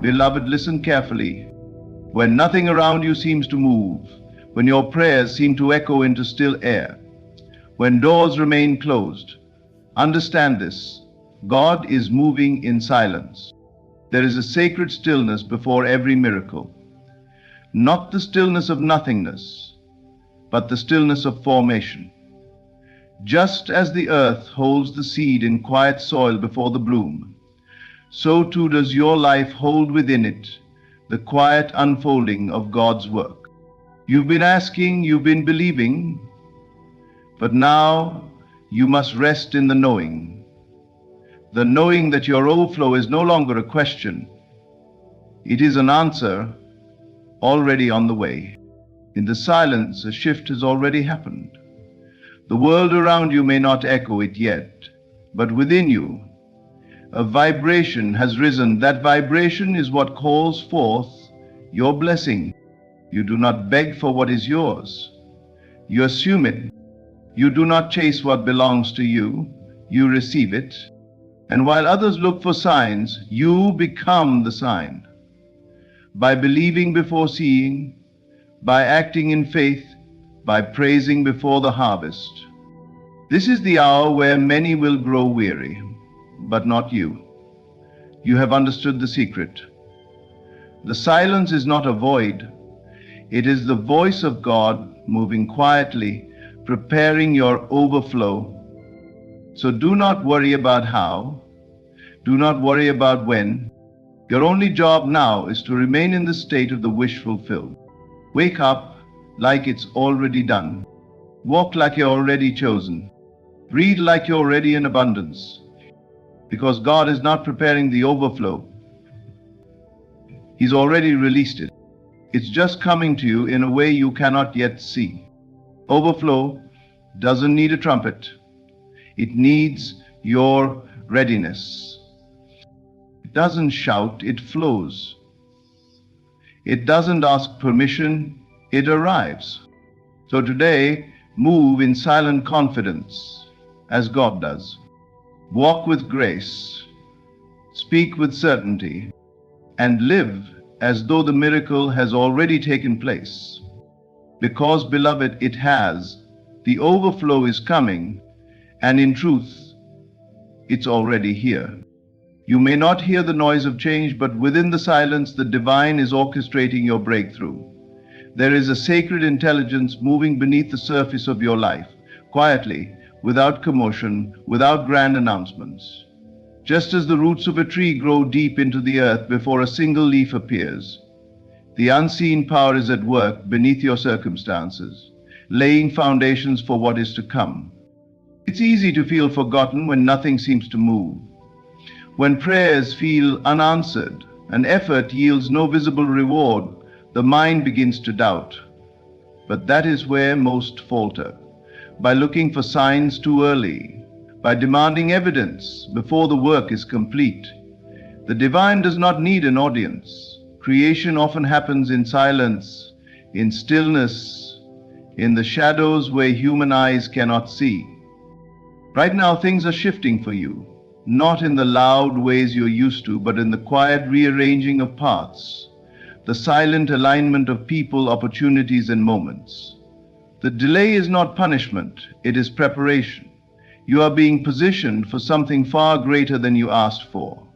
Beloved, listen carefully. When nothing around you seems to move, when your prayers seem to echo into still air, when doors remain closed, understand this: God is moving in silence. There is a sacred stillness before every miracle. Not the stillness of nothingness, but the stillness of formation. Just as the earth holds the seed in quiet soil before the bloom, so too does your life hold within it the quiet unfolding of God's work. You've been asking, you've been believing, but now you must rest in the knowing that your overflow is no longer a question. It is an answer already on the way. In the silence, a shift has already happened. The world around you may not echo it yet, but within you, a vibration has risen. That vibration is what calls forth your blessing. You do not beg for what is yours. You assume it. You do not chase what belongs to you. You receive it. And while others look for signs, you become the sign. By believing before seeing, by acting in faith, by praising before the harvest. This is the hour where many will grow weary, but not you. You have understood the secret. The silence is not a void. It is the voice of God moving quietly, preparing your overflow. So do not worry about how. Do not worry about when. Your only job now is to remain in the state of the wish fulfilled. Wake up like it's already done. Walk like you're already chosen. Breathe like you're already in abundance. Because God is not preparing the overflow. He's already released it. It's just coming to you in a way you cannot yet see. Overflow doesn't need a trumpet. It needs your readiness. It doesn't shout, it flows. It doesn't ask permission, it arrives. So today, move in silent confidence, as God does. Walk with grace, speak with certainty, and live as though the miracle has already taken place. Because, beloved, it has. The overflow is coming, and in truth, it's already here. You may not hear the noise of change, but within the silence, the divine is orchestrating your breakthrough. There is a sacred intelligence moving beneath the surface of your life, quietly, without commotion, without grand announcements. Just as the roots of a tree grow deep into the earth before a single leaf appears, the unseen power is at work beneath your circumstances, laying foundations for what is to come. It's easy to feel forgotten when nothing seems to move. When prayers feel unanswered and effort yields no visible reward, the mind begins to doubt. But that is where most falter, by looking for signs too early, by demanding evidence before the work is complete. The divine does not need an audience. Creation often happens in silence, in stillness, in the shadows where human eyes cannot see. Right now, things are shifting for you, not in the loud ways you're used to, but in the quiet rearranging of paths, the silent alignment of people, opportunities, and moments. The delay is not punishment, it is preparation. You are being positioned for something far greater than you asked for.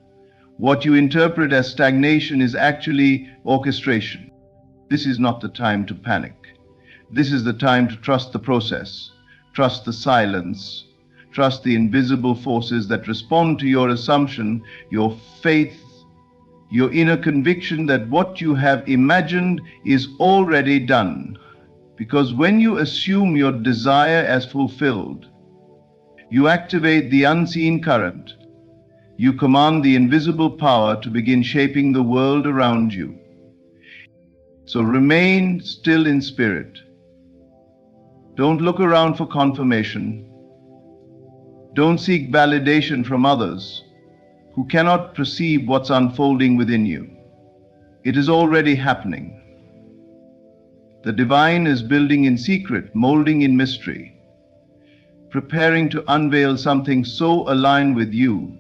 What you interpret as stagnation is actually orchestration. This is not the time to panic. This is the time to trust the process, trust the silence, trust the invisible forces that respond to your assumption, your faith, your inner conviction that what you have imagined is already done. Because when you assume your desire as fulfilled, you activate the unseen current. You command the invisible power to begin shaping the world around you. So remain still in spirit. Don't look around for confirmation. Don't seek validation from others who cannot perceive what's unfolding within you. It is already happening. The divine is building in secret, molding in mystery, preparing to unveil something so aligned with you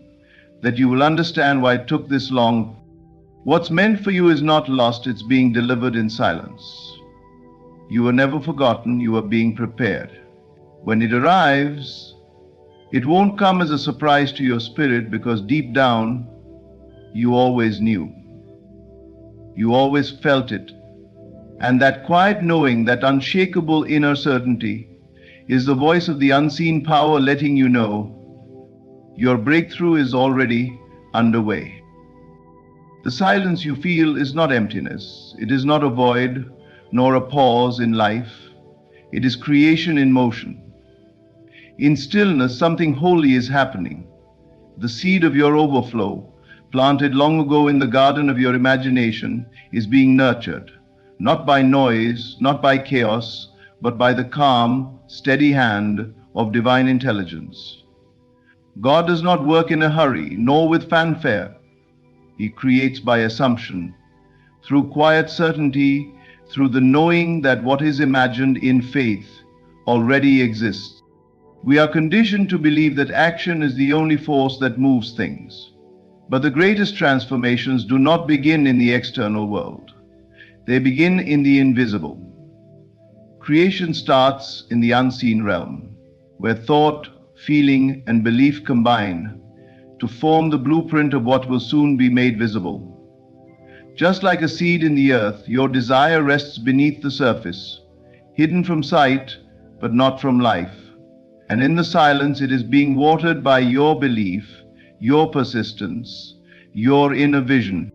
that you will understand why it took this long. What's meant for you is not lost, it's being delivered in silence. You were never forgotten, you are being prepared. When it arrives, it won't come as a surprise to your spirit because deep down, you always knew. You always felt it. And that quiet knowing, that unshakable inner certainty, is the voice of the unseen power letting you know your breakthrough is already underway. The silence you feel is not emptiness. It is not a void, nor a pause in life. It is creation in motion. In stillness, something holy is happening. The seed of your overflow, planted long ago in the garden of your imagination, is being nurtured, not by noise, not by chaos, but by the calm, steady hand of divine intelligence. God does not work in a hurry, nor with fanfare. He creates by assumption, through quiet certainty, through the knowing that what is imagined in faith already exists. We are conditioned to believe that action is the only force that moves things. But the greatest transformations do not begin in the external world. They begin in the invisible. Creation starts in the unseen realm, where thought, feeling, and belief combine to form the blueprint of what will soon be made visible. Just like a seed in the earth, your desire rests beneath the surface, hidden from sight, but not from life. And in the silence, it is being watered by your belief, your persistence, your inner vision.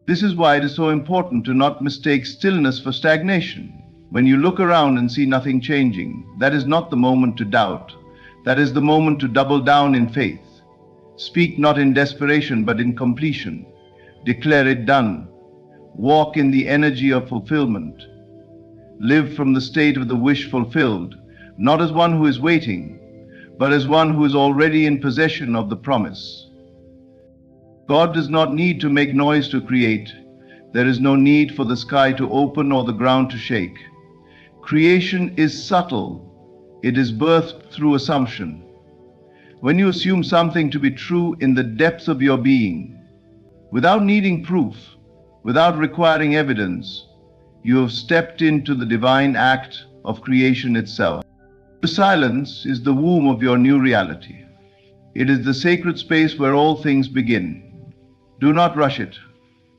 This is why it is so important to not mistake stillness for stagnation. When you look around and see nothing changing, that is not the moment to doubt. That is the moment to double down in faith. Speak not in desperation, but in completion. Declare it done. Walk in the energy of fulfillment. Live from the state of the wish fulfilled, not as one who is waiting, but as one who is already in possession of the promise. God does not need to make noise to create. There is no need for the sky to open or the ground to shake. Creation is subtle. It is birthed through assumption. When you assume something to be true in the depths of your being, without needing proof, without requiring evidence, you have stepped into the divine act of creation itself. The silence is the womb of your new reality. It is the sacred space where all things begin. Do not rush it.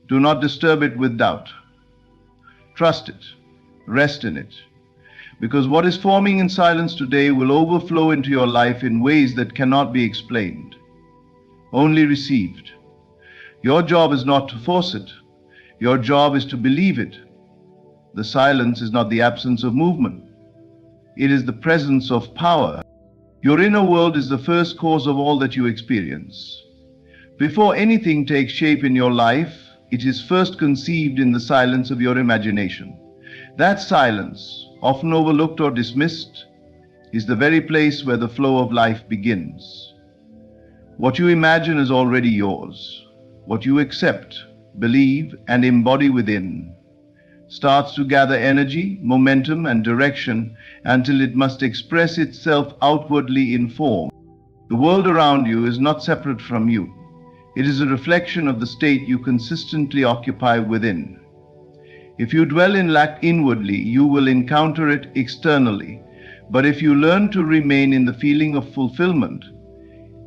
Do not disturb it with doubt. Trust it. Rest in it. Because what is forming in silence today will overflow into your life in ways that cannot be explained, only received. Your job is not to force it. Your job is to believe it. The silence is not the absence of movement. It is the presence of power. Your inner world is the first cause of all that you experience. Before anything takes shape in your life, it is first conceived in the silence of your imagination. That silence, often overlooked or dismissed, is the very place where the flow of life begins. What you imagine is already yours. What you accept, believe, and embody within starts to gather energy, momentum, and direction until it must express itself outwardly in form. The world around you is not separate from you. It is a reflection of the state you consistently occupy within. If you dwell in lack inwardly, you will encounter it externally. But if you learn to remain in the feeling of fulfillment,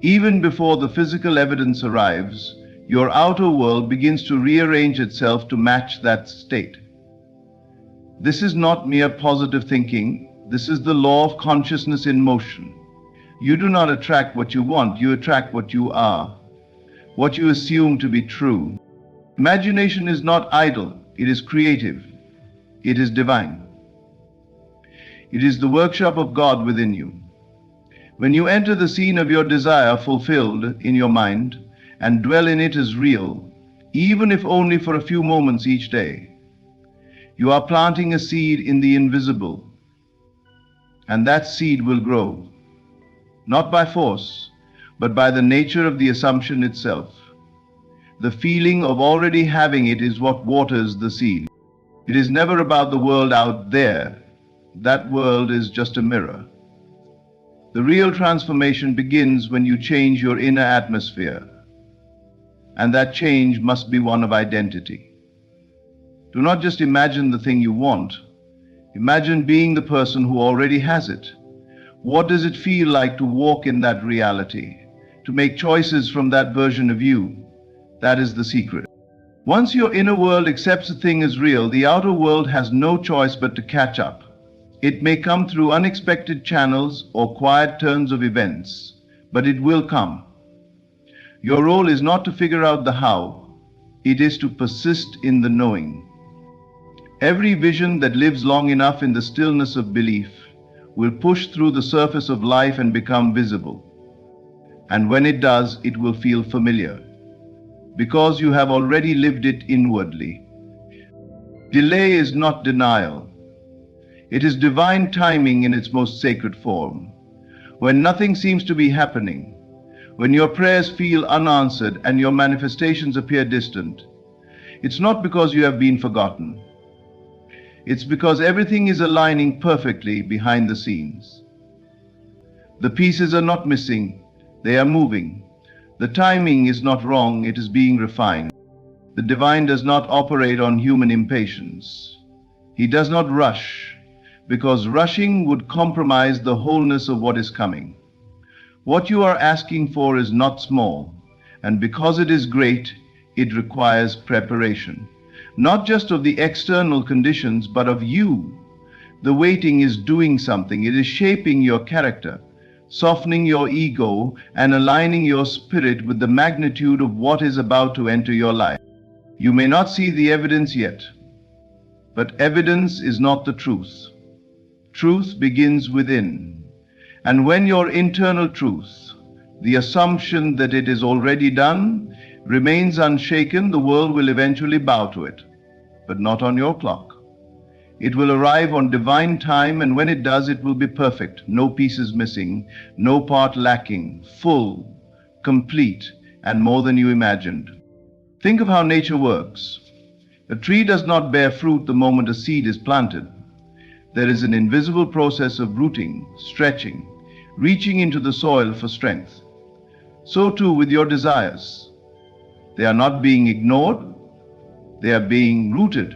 even before the physical evidence arrives, your outer world begins to rearrange itself to match that state. This is not mere positive thinking. This is the law of consciousness in motion. You do not attract what you want, you attract what you are, what you assume to be true. Imagination is not idle. It is creative. It is divine. It is the workshop of God within you. When you enter the scene of your desire fulfilled in your mind and dwell in it as real, even if only for a few moments each day, you are planting a seed in the invisible, and that seed will grow, not by force, but by the nature of the assumption itself. The feeling of already having it is what waters the seed. It is never about the world out there. That world is just a mirror. The real transformation begins when you change your inner atmosphere. and that change must be one of identity. Do not just imagine the thing you want. Imagine being the person who already has it. What does it feel like to walk in that reality, to make choices from that version of you? That is the secret. Once your inner world accepts a thing as real, the outer world has no choice but to catch up. It may come through unexpected channels or quiet turns of events, but it will come. Your role is not to figure out the how, it is to persist in the knowing. Every vision that lives long enough in the stillness of belief will push through the surface of life and become visible. And when it does, it will feel familiar, because you have already lived it inwardly. Delay is not denial. It is divine timing in its most sacred form. When nothing seems to be happening, when your prayers feel unanswered and your manifestations appear distant, it's not because you have been forgotten. It's because everything is aligning perfectly behind the scenes. The pieces are not missing, they are moving. The timing is not wrong, it is being refined. The divine does not operate on human impatience. He does not rush, because rushing would compromise the wholeness of what is coming. What you are asking for is not small, and because it is great, it requires preparation. Not just of the external conditions, but of you. The waiting is doing something. It is shaping your character, softening your ego, and aligning your spirit with the magnitude of what is about to enter your life. You may not see the evidence yet, but evidence is not the truth. Truth begins within. And when your internal truth, the assumption that it is already done, remains unshaken, the world will eventually bow to it, but not on your clock. It will arrive on divine time, and when it does, it will be perfect, no pieces missing, no part lacking, full, complete, and more than you imagined. Think of how nature works. A tree does not bear fruit the moment a seed is planted. There is an invisible process of rooting, stretching, reaching into the soil for strength. So too with your desires. They are not being ignored, they are being rooted.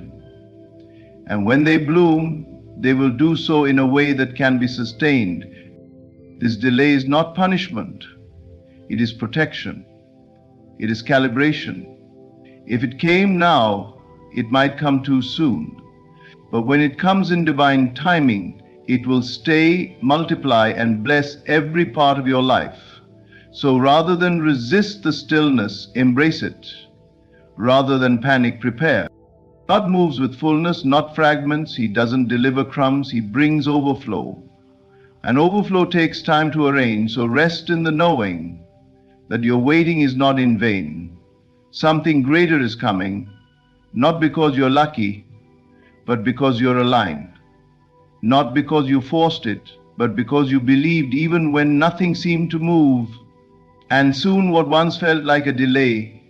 And when they bloom, they will do so in a way that can be sustained. This delay is not punishment, it is protection, it is calibration. If it came now, it might come too soon. But when it comes in divine timing, it will stay, multiply, and bless every part of your life. So rather than resist the stillness, embrace it. Rather than panic, prepare. God moves with fullness, not fragments. He doesn't deliver crumbs, He brings overflow. And overflow takes time to arrange, so rest in the knowing that your waiting is not in vain. Something greater is coming, not because you're lucky, but because you're aligned. Not because you forced it, but because you believed even when nothing seemed to move. And soon what once felt like a delay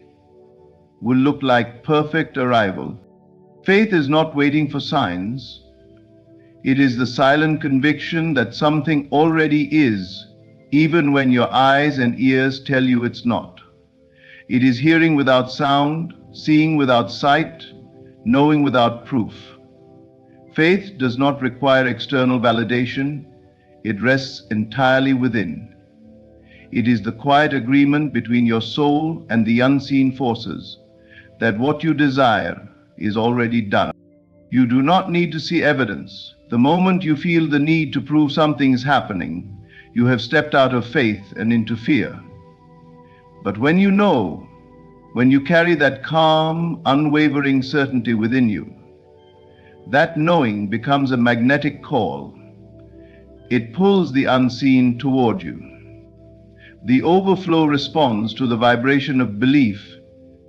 will look like perfect arrival. Faith is not waiting for signs. It is the silent conviction that something already is, even when your eyes and ears tell you it's not. It is hearing without sound, seeing without sight, knowing without proof. Faith does not require external validation. It rests entirely within. It is the quiet agreement between your soul and the unseen forces that what you desire is already done. You do not need to see evidence. The moment you feel the need to prove something is happening, you have stepped out of faith and into fear. But when you know, when you carry that calm, unwavering certainty within you, that knowing becomes a magnetic call. It pulls the unseen toward you. The overflow responds to the vibration of belief,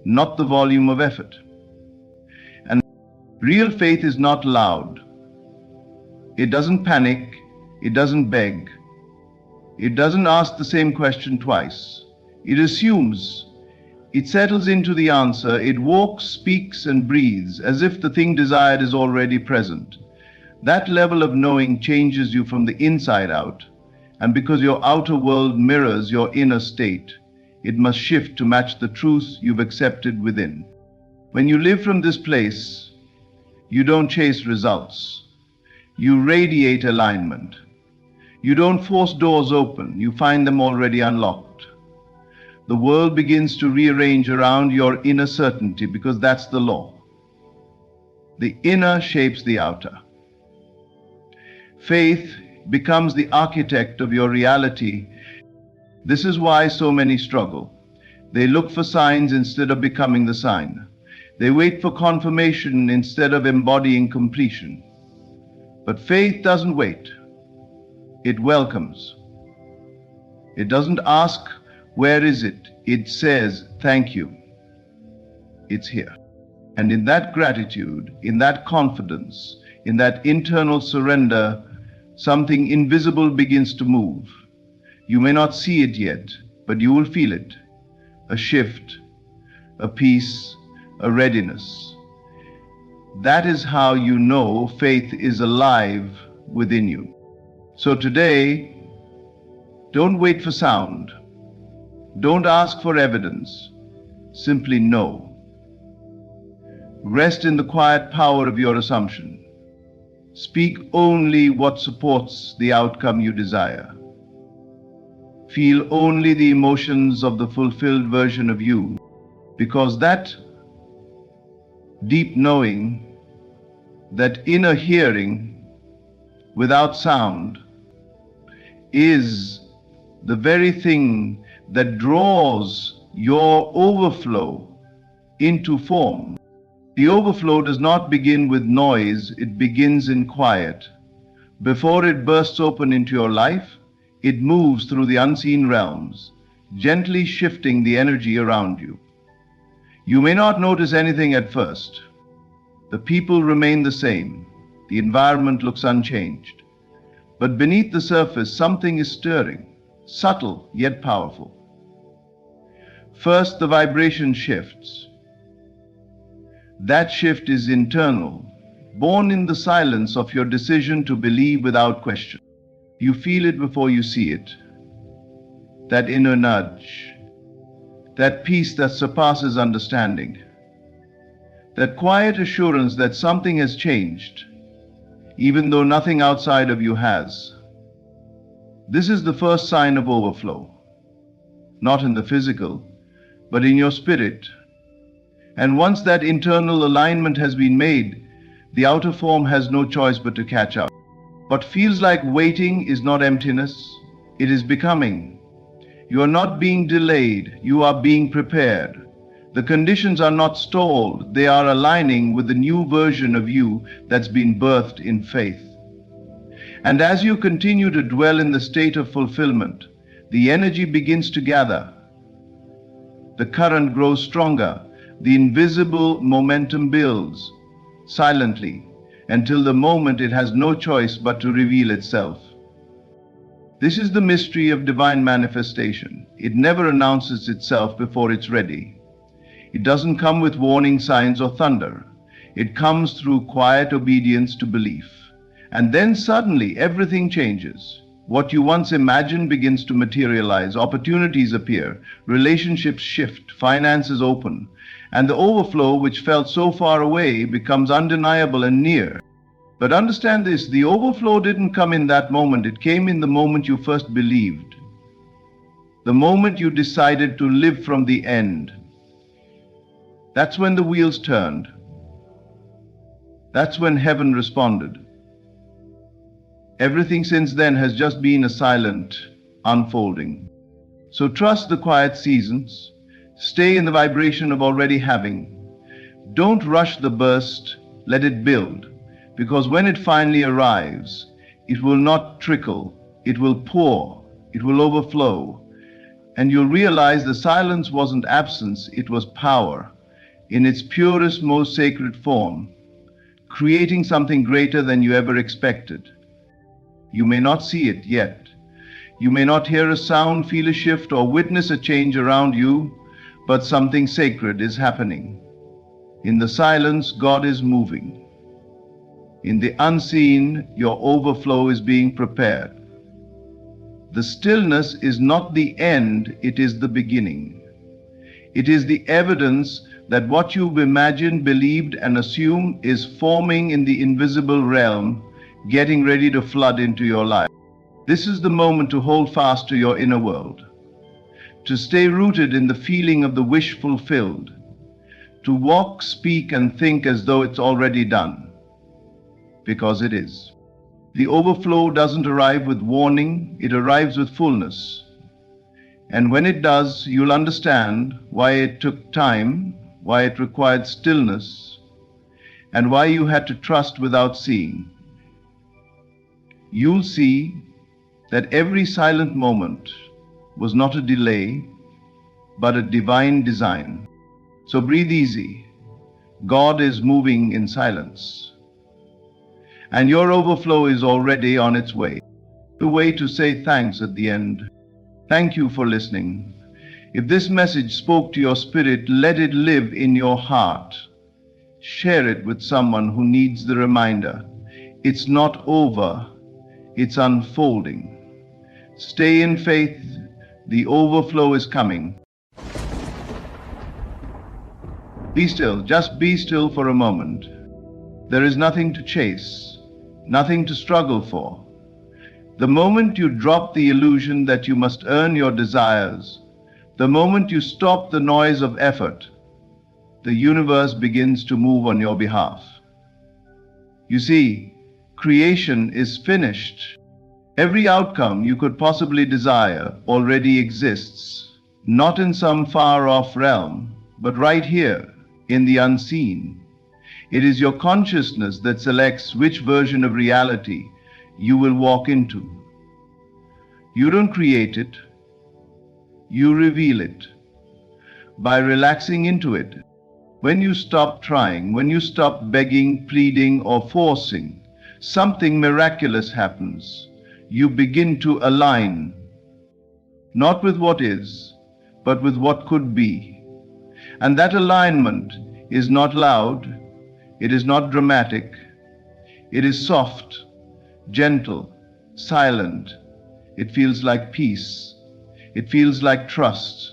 not the volume of effort. And real faith is not loud. It doesn't panic, it doesn't beg. It doesn't ask the same question twice. It assumes. It settles into the answer. It walks, speaks, and breathes as if the thing desired is already present. That level of knowing changes you from the inside out, and because your outer world mirrors your inner state, It must shift to match the truth you've accepted within. When you live from this place, you don't chase results. You radiate alignment. You don't force doors open, you find them already unlocked. The world begins to rearrange around your inner certainty because that's the law. The inner shapes the outer. Faith becomes the architect of your reality. This is why so many struggle. They look for signs instead of becoming the sign. They wait for confirmation instead of embodying completion. But faith doesn't wait. It welcomes. It doesn't ask, where is it? It says, thank you. It's here. And in that gratitude, in that confidence, in that internal surrender, something invisible begins to move. You may not see it yet, but you will feel it. A shift, a peace, a readiness. That is how you know faith is alive within you. So today, don't wait for sound. Don't ask for evidence. Simply know. Rest in the quiet power of your assumption. Speak only what supports the outcome you desire. Feel only the emotions of the fulfilled version of you, because that deep knowing, that inner hearing without sound, is the very thing that draws your overflow into form. The overflow does not begin with noise, it begins in quiet. Before it bursts open into your life, it moves through the unseen realms, gently shifting the energy around you. You may not notice anything at first. The people remain the same. The environment looks unchanged. But beneath the surface, something is stirring, subtle yet powerful. First, the vibration shifts. That shift is internal, born in the silence of your decision to believe without question. You feel it before you see it. That inner nudge, that peace that surpasses understanding, that quiet assurance that something has changed, even though nothing outside of you has. This is the first sign of overflow, not in the physical, but in your spirit. And once that internal alignment has been made, the outer form has no choice but to catch up. What feels like waiting is not emptiness, it is becoming. You are not being delayed, you are being prepared. The conditions are not stalled, they are aligning with the new version of you that's been birthed in faith. And as you continue to dwell in the state of fulfillment, the energy begins to gather. The current grows stronger, the invisible momentum builds, silently, until the moment it has no choice but to reveal itself. This is the mystery of divine manifestation. It never announces itself before it's ready. It doesn't come with warning signs or thunder. It comes through quiet obedience to belief. And then suddenly everything changes. What you once imagined begins to materialize. Opportunities appear, relationships shift, finances open, and the overflow which felt so far away becomes undeniable and near. But understand this, the overflow didn't come in that moment. It came in the moment you first believed. The moment you decided to live from the end. That's when the wheels turned. That's when heaven responded. Everything since then has just been a silent unfolding. So trust the quiet seasons. Stay in the vibration of already having. Don't rush the burst, let it build. Because when it finally arrives, it will not trickle, it will pour, it will overflow. And you'll realize the silence wasn't absence, it was power, in its purest, most sacred form, creating something greater than you ever expected. You may not see it yet. You may not hear a sound, feel a shift, or witness a change around you, but something sacred is happening. In the silence, God is moving. In the unseen, your overflow is being prepared. The stillness is not the end, it is the beginning. It is the evidence that what you've imagined, believed, and assumed is forming in the invisible realm, getting ready to flood into your life. This is the moment to hold fast to your inner world, to stay rooted in the feeling of the wish fulfilled, to walk, speak, and think as though it's already done, because it is. The overflow doesn't arrive with warning, it arrives with fullness. And when it does, you'll understand why it took time, why it required stillness, and why you had to trust without seeing. You'll see that every silent moment was not a delay, but a divine design. So breathe easy. God is moving in silence. And your overflow is already on its way. The way to say thanks at the end. Thank you for listening. If this message spoke to your spirit, let it live in your heart. Share it with someone who needs the reminder. It's not over, it's unfolding. Stay in faith, the overflow is coming. Be still, just be still for a moment. There is nothing to chase, nothing to struggle for. The moment you drop the illusion that you must earn your desires, the moment you stop the noise of effort, the universe begins to move on your behalf. You see, creation is finished. Every outcome you could possibly desire already exists, not in some far-off realm, but right here, in the unseen. It is your consciousness that selects which version of reality you will walk into. You don't create it, you reveal it by relaxing into it. When you stop trying, when you stop begging, pleading, or forcing, something miraculous happens. You begin to align, not with what is, but with what could be. And that alignment is not loud, it is not dramatic, it is soft, gentle, silent. It feels like peace, it feels like trust.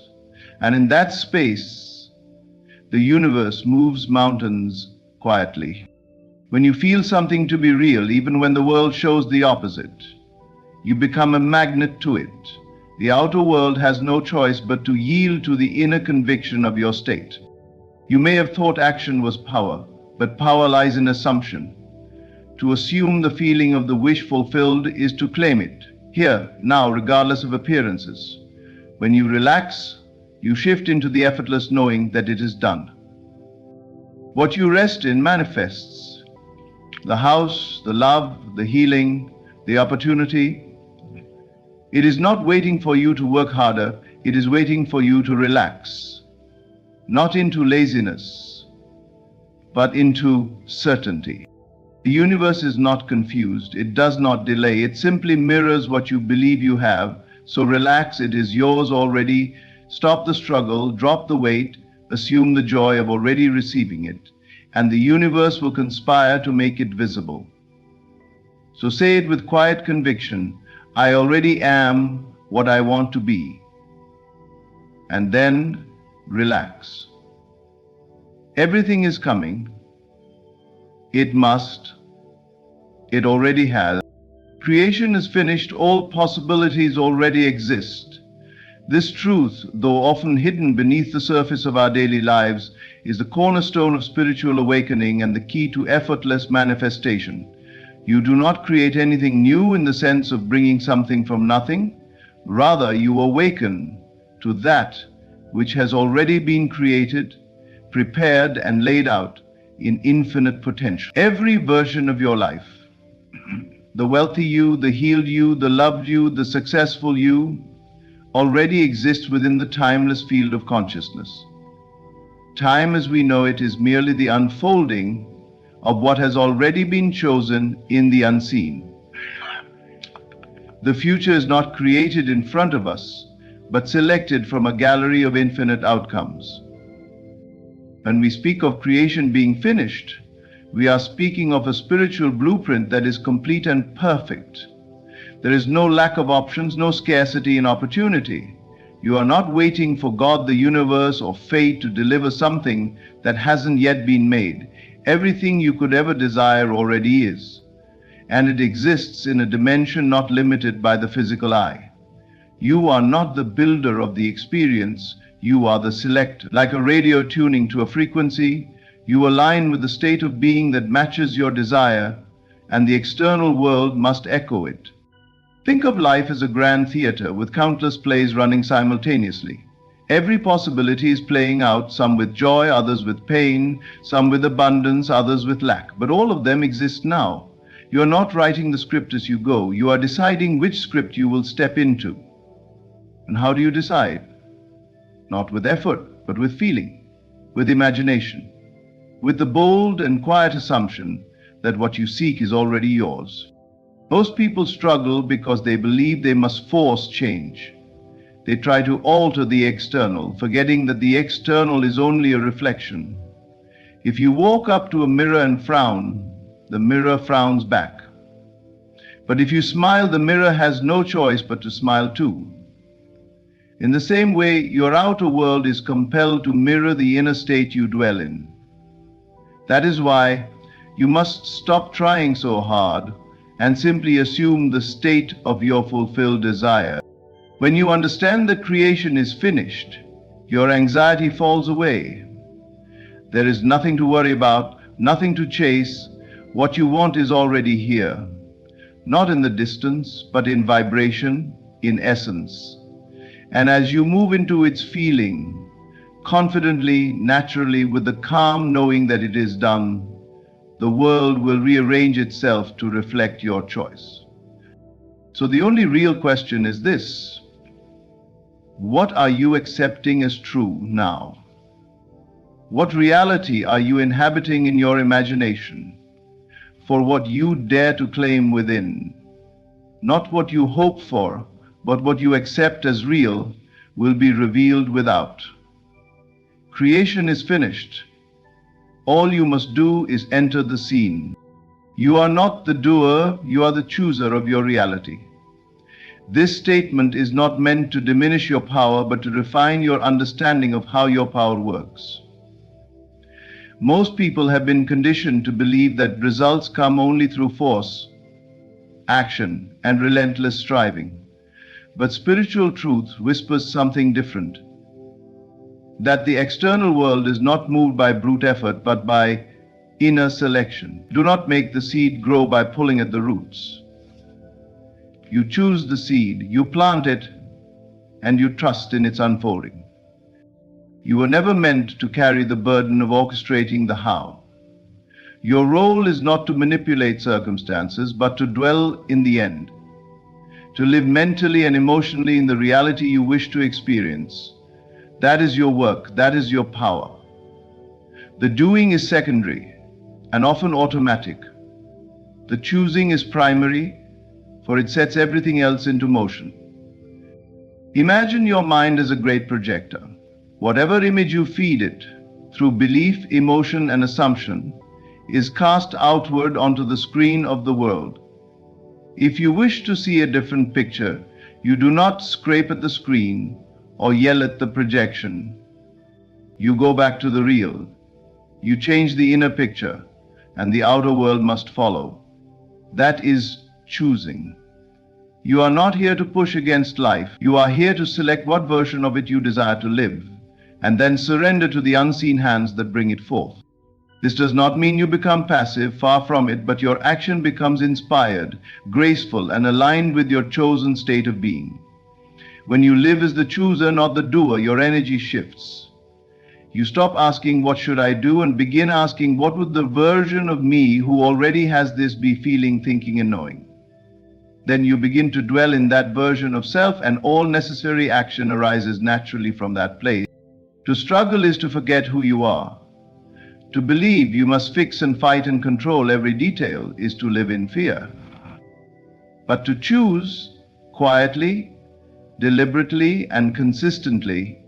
And in that space, the universe moves mountains quietly. When you feel something to be real, even when the world shows the opposite, you become a magnet to it. The outer world has no choice but to yield to the inner conviction of your state. You may have thought action was power, but power lies in assumption. To assume the feeling of the wish fulfilled is to claim it, here, now, regardless of appearances. When you relax, you shift into the effortless knowing that it is done. What you rest in manifests. The house, the love, the healing, the opportunity. It is not waiting for you to work harder, it is waiting for you to relax. Not into laziness, but into certainty. The universe is not confused, it does not delay, it simply mirrors what you believe you have. So relax, it is yours already. Stop the struggle, drop the weight, assume the joy of already receiving it, and the universe will conspire to make it visible. So say it with quiet conviction, I already am what I want to be. And then relax. Everything is coming. It must. It already has. Creation is finished. All possibilities already exist. This truth, though often hidden beneath the surface of our daily lives, is the cornerstone of spiritual awakening and the key to effortless manifestation. You do not create anything new in the sense of bringing something from nothing. Rather, you awaken to that which has already been created, prepared, and laid out in infinite potential. Every version of your life, the wealthy you, the healed you, the loved you, the successful you, already exists within the timeless field of consciousness. Time as we know it is merely the unfolding of what has already been chosen in the unseen. The future is not created in front of us, but selected from a gallery of infinite outcomes. When we speak of creation being finished, we are speaking of a spiritual blueprint that is complete and perfect. There is no lack of options, no scarcity in opportunity. You are not waiting for God, the universe, or fate to deliver something that hasn't yet been made. Everything you could ever desire already is, and it exists in a dimension not limited by the physical eye. You are not the builder of the experience, you are the selector. Like a radio tuning to a frequency, you align with the state of being that matches your desire, and the external world must echo it. Think of life as a grand theater with countless plays running simultaneously. Every possibility is playing out, some with joy, others with pain, some with abundance, others with lack. But all of them exist now. You are not writing the script as you go. You are deciding which script you will step into. And how do you decide? Not with effort, but with feeling, with imagination, with the bold and quiet assumption that what you seek is already yours. Most people struggle because they believe they must force change. They try to alter the external, forgetting that the external is only a reflection. If you walk up to a mirror and frown, the mirror frowns back. But if you smile, the mirror has no choice but to smile too. In the same way, your outer world is compelled to mirror the inner state you dwell in. That is why you must stop trying so hard and simply assume the state of your fulfilled desire. When you understand that creation is finished, your anxiety falls away. There is nothing to worry about, nothing to chase. What you want is already here, not in the distance, but in vibration, in essence. And as you move into its feeling, confidently, naturally, with the calm knowing that it is done, the world will rearrange itself to reflect your choice. So the only real question is this: what are you accepting as true now? What reality are you inhabiting in your imagination? For what you dare to claim within, not what you hope for, but what you accept as real, will be revealed without. Creation is finished. All you must do is enter the scene. You are not the doer, you are the chooser of your reality. This statement is not meant to diminish your power, but to refine your understanding of how your power works. Most people have been conditioned to believe that results come only through force, action, and relentless striving. But spiritual truth whispers something different. That the external world is not moved by brute effort, but by inner selection. Do not make the seed grow by pulling at the roots. You choose the seed, you plant it, and you trust in its unfolding. You were never meant to carry the burden of orchestrating the how. Your role is not to manipulate circumstances, but to dwell in the end, to live mentally and emotionally in the reality you wish to experience. That is your work, that is your power. The doing is secondary and often automatic. The choosing is primary, for it sets everything else into motion. Imagine your mind as a great projector. Whatever image you feed it, through belief, emotion, and assumption, is cast outward onto the screen of the world. If you wish to see a different picture, you do not scrape at the screen or yell at the projection. You go back to the real. You change the inner picture, and the outer world must follow. That is choosing. You are not here to push against life. You are here to select what version of it you desire to live, and then surrender to the unseen hands that bring it forth. This does not mean you become passive, far from it, but your action becomes inspired, graceful, and aligned with your chosen state of being. When you live as the chooser, not the doer, your energy shifts. You stop asking, what should I do, and begin asking, what would the version of me who already has this be feeling, thinking, and knowing? Then you begin to dwell in that version of self, and all necessary action arises naturally from that place. To struggle is to forget who you are. To believe you must fix and fight and control every detail is to live in fear. But to choose quietly, deliberately, and consistently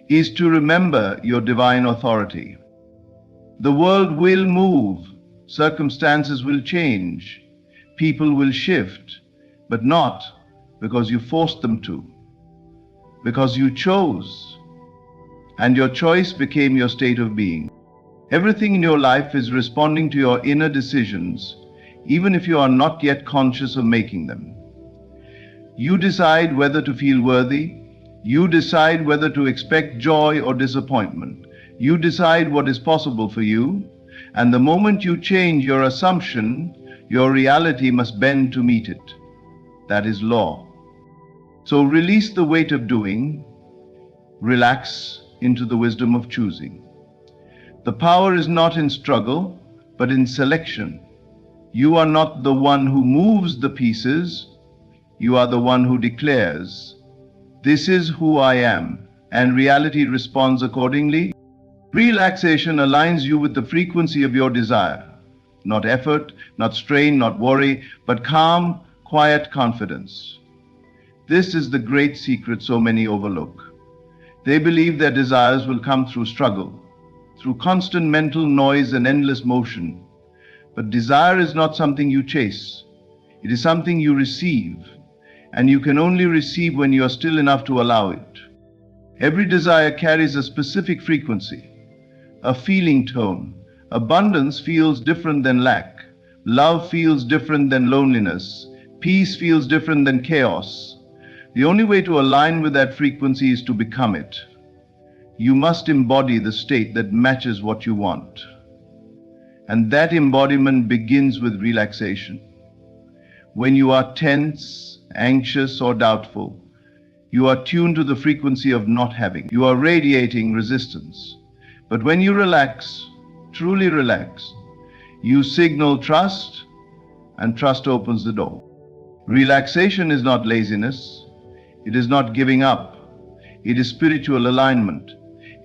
is to remember your divine authority. The world will move, circumstances will change, people will shift, but not because you forced them to, because you chose, and your choice became your state of being. Everything in your life is responding to your inner decisions, even if you are not yet conscious of making them. You decide whether to feel worthy. You decide whether to expect joy or disappointment. You decide what is possible for you, and the moment you change your assumption, your reality must bend to meet it. That is law. So release the weight of doing, relax into the wisdom of choosing. The power is not in struggle, but in selection. You are not the one who moves the pieces, you are the one who declares, "This is who I am," and reality responds accordingly. Relaxation aligns you with the frequency of your desire. Not effort, not strain, not worry, but calm, quiet confidence. This is the great secret so many overlook. They believe their desires will come through struggle, through constant mental noise and endless motion. But desire is not something you chase. It is something you receive, and you can only receive when you are still enough to allow it. Every desire carries a specific frequency, a feeling tone. Abundance feels different than lack. Love feels different than loneliness. Peace feels different than chaos. The only way to align with that frequency is to become it. You must embody the state that matches what you want. And that embodiment begins with relaxation. When you are tense, anxious, or doubtful, you are tuned to the frequency of not having. You are radiating resistance. But when you relax, truly relax, you signal trust, and trust opens the door. Relaxation is not laziness. It is not giving up. It is spiritual alignment.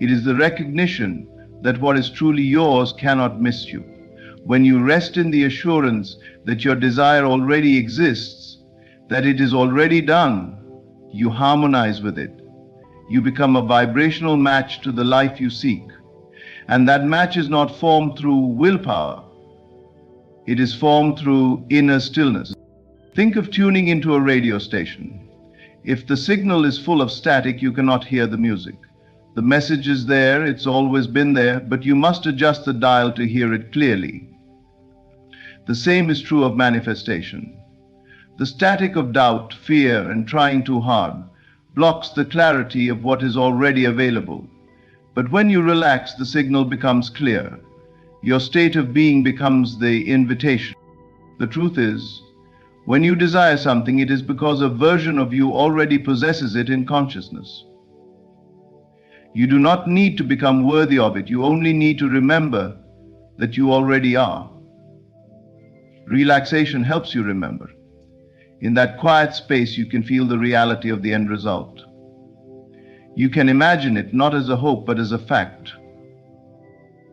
It is the recognition that what is truly yours cannot miss you. When you rest in the assurance that your desire already exists, that it is already done, you harmonize with it. You become a vibrational match to the life you seek. And that match is not formed through willpower. It is formed through inner stillness. Think of tuning into a radio station. If the signal is full of static, you cannot hear the music. The message is there, it's always been there, but you must adjust the dial to hear it clearly. The same is true of manifestation. The static of doubt, fear, and trying too hard blocks the clarity of what is already available. But when you relax, the signal becomes clear. Your state of being becomes the invitation. The truth is, when you desire something, it is because a version of you already possesses it in consciousness. You do not need to become worthy of it. You only need to remember that you already are. Relaxation helps you remember. In that quiet space, you can feel the reality of the end result. You can imagine it not as a hope, but as a fact.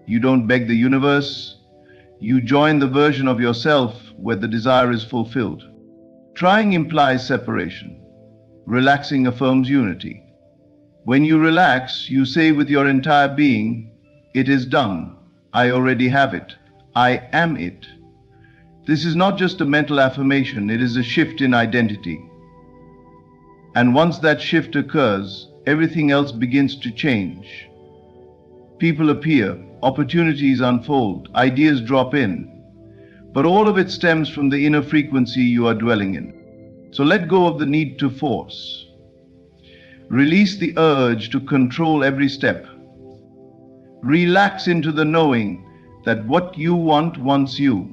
You don't beg the universe. You join the version of yourself where the desire is fulfilled. Trying implies separation. Relaxing affirms unity. When you relax, you say with your entire being, "It is done. I already have it. I am it." This is not just a mental affirmation, it is a shift in identity. And once that shift occurs, everything else begins to change. People appear, opportunities unfold, ideas drop in. But all of it stems from the inner frequency you are dwelling in. So let go of the need to force. Release the urge to control every step. Relax into the knowing that what you want wants you,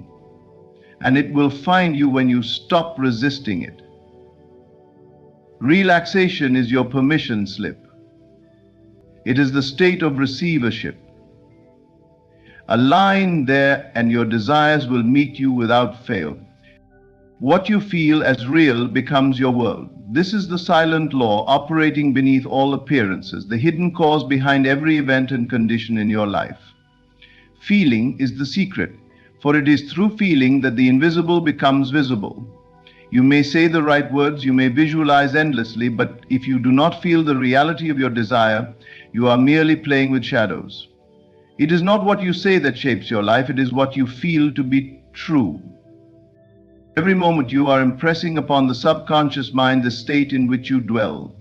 and it will find you when you stop resisting it. Relaxation is your permission slip. It is the state of receivership. Align there and your desires will meet you without fail. What you feel as real becomes your world. This is the silent law operating beneath all appearances, the hidden cause behind every event and condition in your life. Feeling is the secret, for it is through feeling that the invisible becomes visible. You may say the right words, you may visualize endlessly, but if you do not feel the reality of your desire, you are merely playing with shadows. It is not what you say that shapes your life, it is what you feel to be true. Every moment you are impressing upon the subconscious mind the state in which you dwell.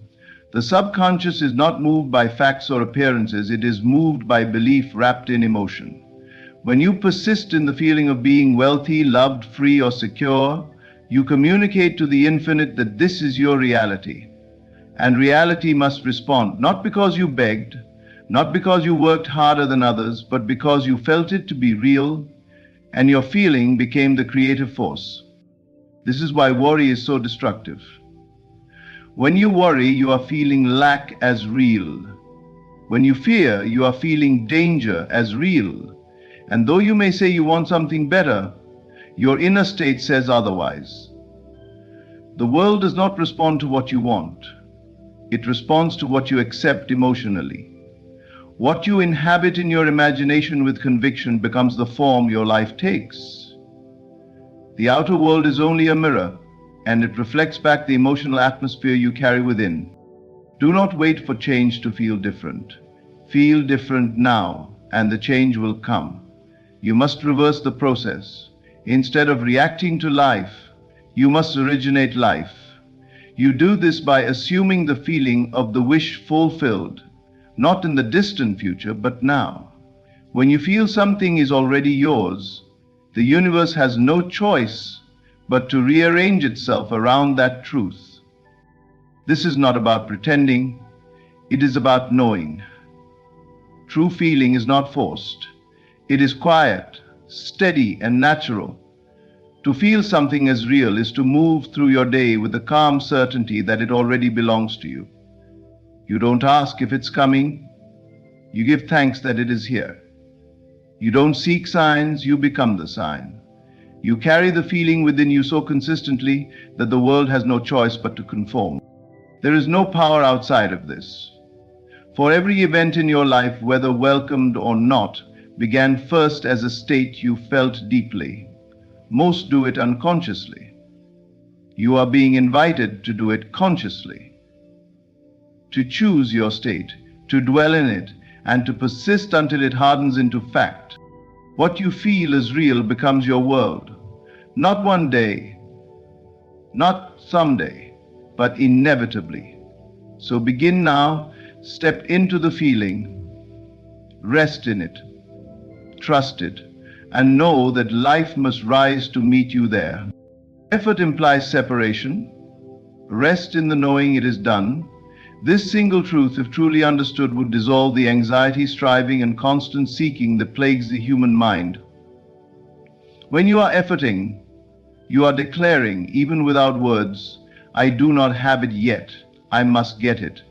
The subconscious is not moved by facts or appearances, it is moved by belief wrapped in emotion. When you persist in the feeling of being wealthy, loved, free, or secure, you communicate to the infinite that this is your reality. And reality must respond, not because you begged, not because you worked harder than others, but because you felt it to be real, and your feeling became the creative force. This is why worry is so destructive. When you worry, you are feeling lack as real. When you fear, you are feeling danger as real. And though you may say you want something better, your inner state says otherwise. The world does not respond to what you want. It responds to what you accept emotionally. What you inhabit in your imagination with conviction becomes the form your life takes. The outer world is only a mirror, and it reflects back the emotional atmosphere you carry within. Do not wait for change to feel different. Feel different now, and the change will come. You must reverse the process. Instead of reacting to life, you must originate life. You do this by assuming the feeling of the wish fulfilled, not in the distant future, but now. When you feel something is already yours, the universe has no choice but to rearrange itself around that truth. This is not about pretending, it is about knowing. True feeling is not forced. It is quiet, steady, and natural. To feel something as real is to move through your day with the calm certainty that it already belongs to you. You don't ask if it's coming, you give thanks that it is here. You don't seek signs, you become the sign. You carry the feeling within you so consistently that the world has no choice but to conform. There is no power outside of this. For every event in your life, whether welcomed or not, began first as a state you felt deeply. Most do it unconsciously. You are being invited to do it consciously. To choose your state, to dwell in it, and to persist until it hardens into fact. What you feel is real becomes your world. Not one day, not someday, but inevitably. So begin now, step into the feeling, rest in it, trust it, and know that life must rise to meet you there. Effort implies separation. Rest in the knowing it is done. This single truth, if truly understood, would dissolve the anxiety, striving, and constant seeking that plagues the human mind. When you are efforting, you are declaring, even without words, I do not have it yet, I must get it.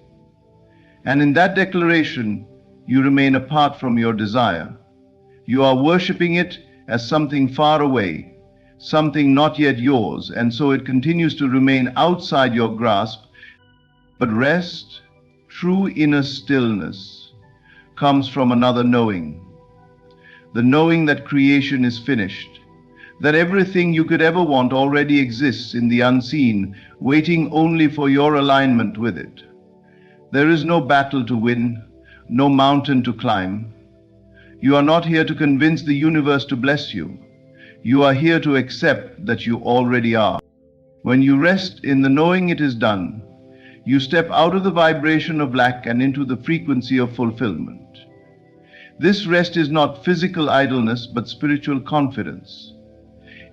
And in that declaration, you remain apart from your desire. You are worshipping it as something far away, something not yet yours, and so it continues to remain outside your grasp. But rest, true inner stillness, comes from another knowing. The knowing that creation is finished, that everything you could ever want already exists in the unseen, waiting only for your alignment with it. There is no battle to win, no mountain to climb. You are not here to convince the universe to bless you. You are here to accept that you already are. When you rest in the knowing it is done, you step out of the vibration of lack and into the frequency of fulfillment. This rest is not physical idleness, but spiritual confidence.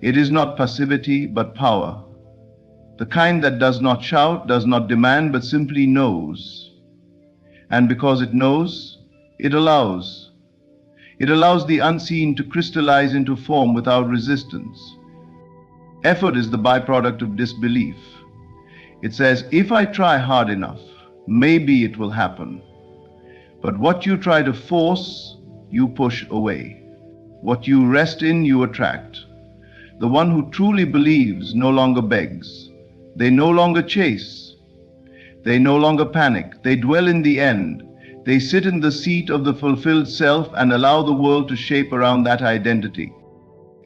It is not passivity, but power. The kind that does not shout, does not demand, but simply knows. And because it knows, it allows. It allows the unseen to crystallize into form without resistance. Effort is the byproduct of disbelief. It says, if I try hard enough, maybe it will happen. But what you try to force, you push away. What you rest in, you attract. The one who truly believes no longer begs. They no longer chase. They no longer panic. They dwell in the end. They sit in the seat of the fulfilled self and allow the world to shape around that identity.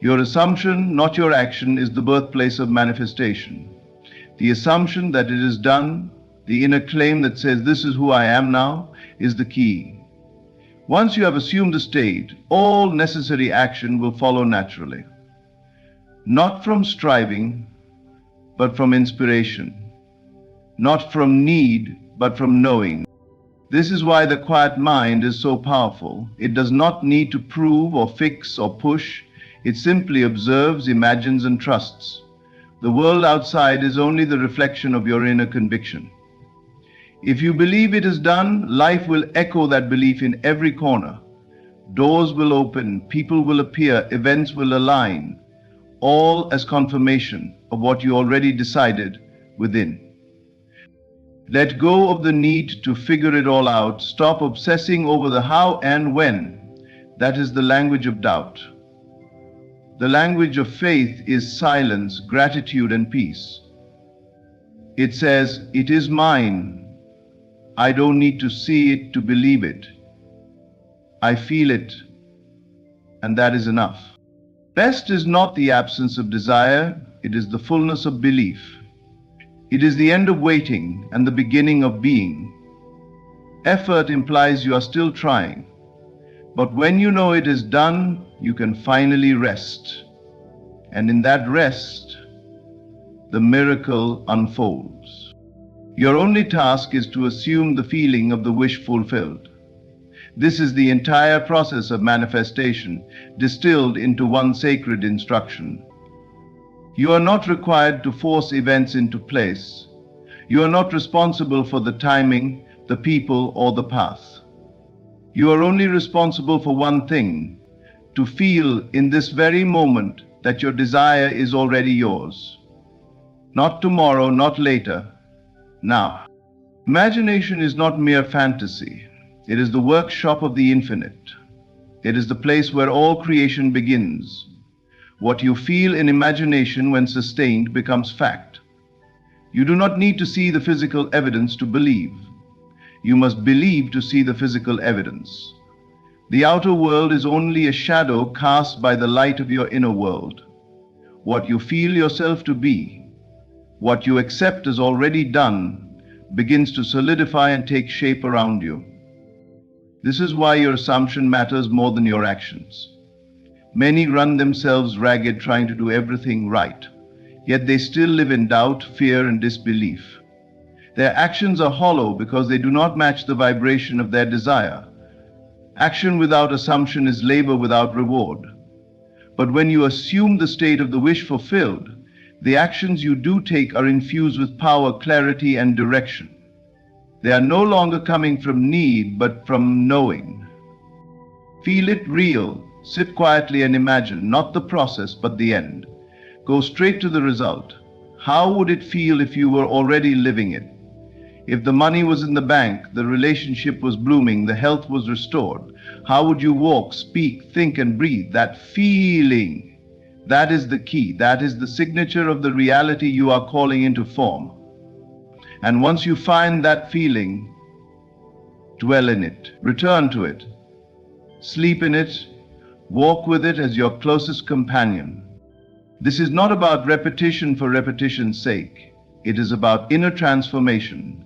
Your assumption, not your action, is the birthplace of manifestation. The assumption that it is done, the inner claim that says this is who I am now, is the key. Once you have assumed a state, all necessary action will follow naturally. not from striving, but from inspiration, not from need, but from knowing. This is why the quiet mind is so powerful. It does not need to prove or fix or push. It simply observes, imagines, and trusts. The world outside is only the reflection of your inner conviction. If you believe it is done, life will echo that belief in every corner. Doors will open, people will appear, events will align, all as confirmation of what you already decided within. Let go of the need to figure it all out. Stop obsessing over the how and when. That is the language of doubt. The language of faith is silence, gratitude, and peace. It says, "It is mine. I don't need to see it to believe it. I feel it, and that is enough." Rest is not the absence of desire, it is the fullness of belief. It is the end of waiting and the beginning of being. Effort implies you are still trying, but when you know it is done, you can finally rest. And in that rest, the miracle unfolds. Your only task is to assume the feeling of the wish fulfilled. This is the entire process of manifestation, distilled into one sacred instruction. You are not required to force events into place. You are not responsible for the timing, the people, or the path. You are only responsible for one thing: to feel in this very moment that your desire is already yours. Not tomorrow, not later, now. Imagination is not mere fantasy. It is the workshop of the infinite. It is the place where all creation begins. What you feel in imagination when sustained becomes fact. You do not need to see the physical evidence to believe. You must believe to see the physical evidence. The outer world is only a shadow cast by the light of your inner world. What you feel yourself to be, what you accept as already done, begins to solidify and take shape around you. This is why your assumption matters more than your actions. Many run themselves ragged trying to do everything right, yet they still live in doubt, fear, and disbelief. Their actions are hollow because they do not match the vibration of their desire. Action without assumption is labor without reward. But when you assume the state of the wish fulfilled, the actions you do take are infused with power, clarity, and direction. They are no longer coming from need, but from knowing. Feel it real. Sit quietly and imagine, not the process, but the end. Go straight to the result. How would it feel if you were already living it? If the money was in the bank, the relationship was blooming, the health was restored, how would you walk, speak, think, and breathe? That feeling, that is the key. That is the signature of the reality you are calling into form. And once you find that feeling, dwell in it, return to it, sleep in it, walk with it as your closest companion. This is not about repetition for repetition's sake. It is about inner transformation.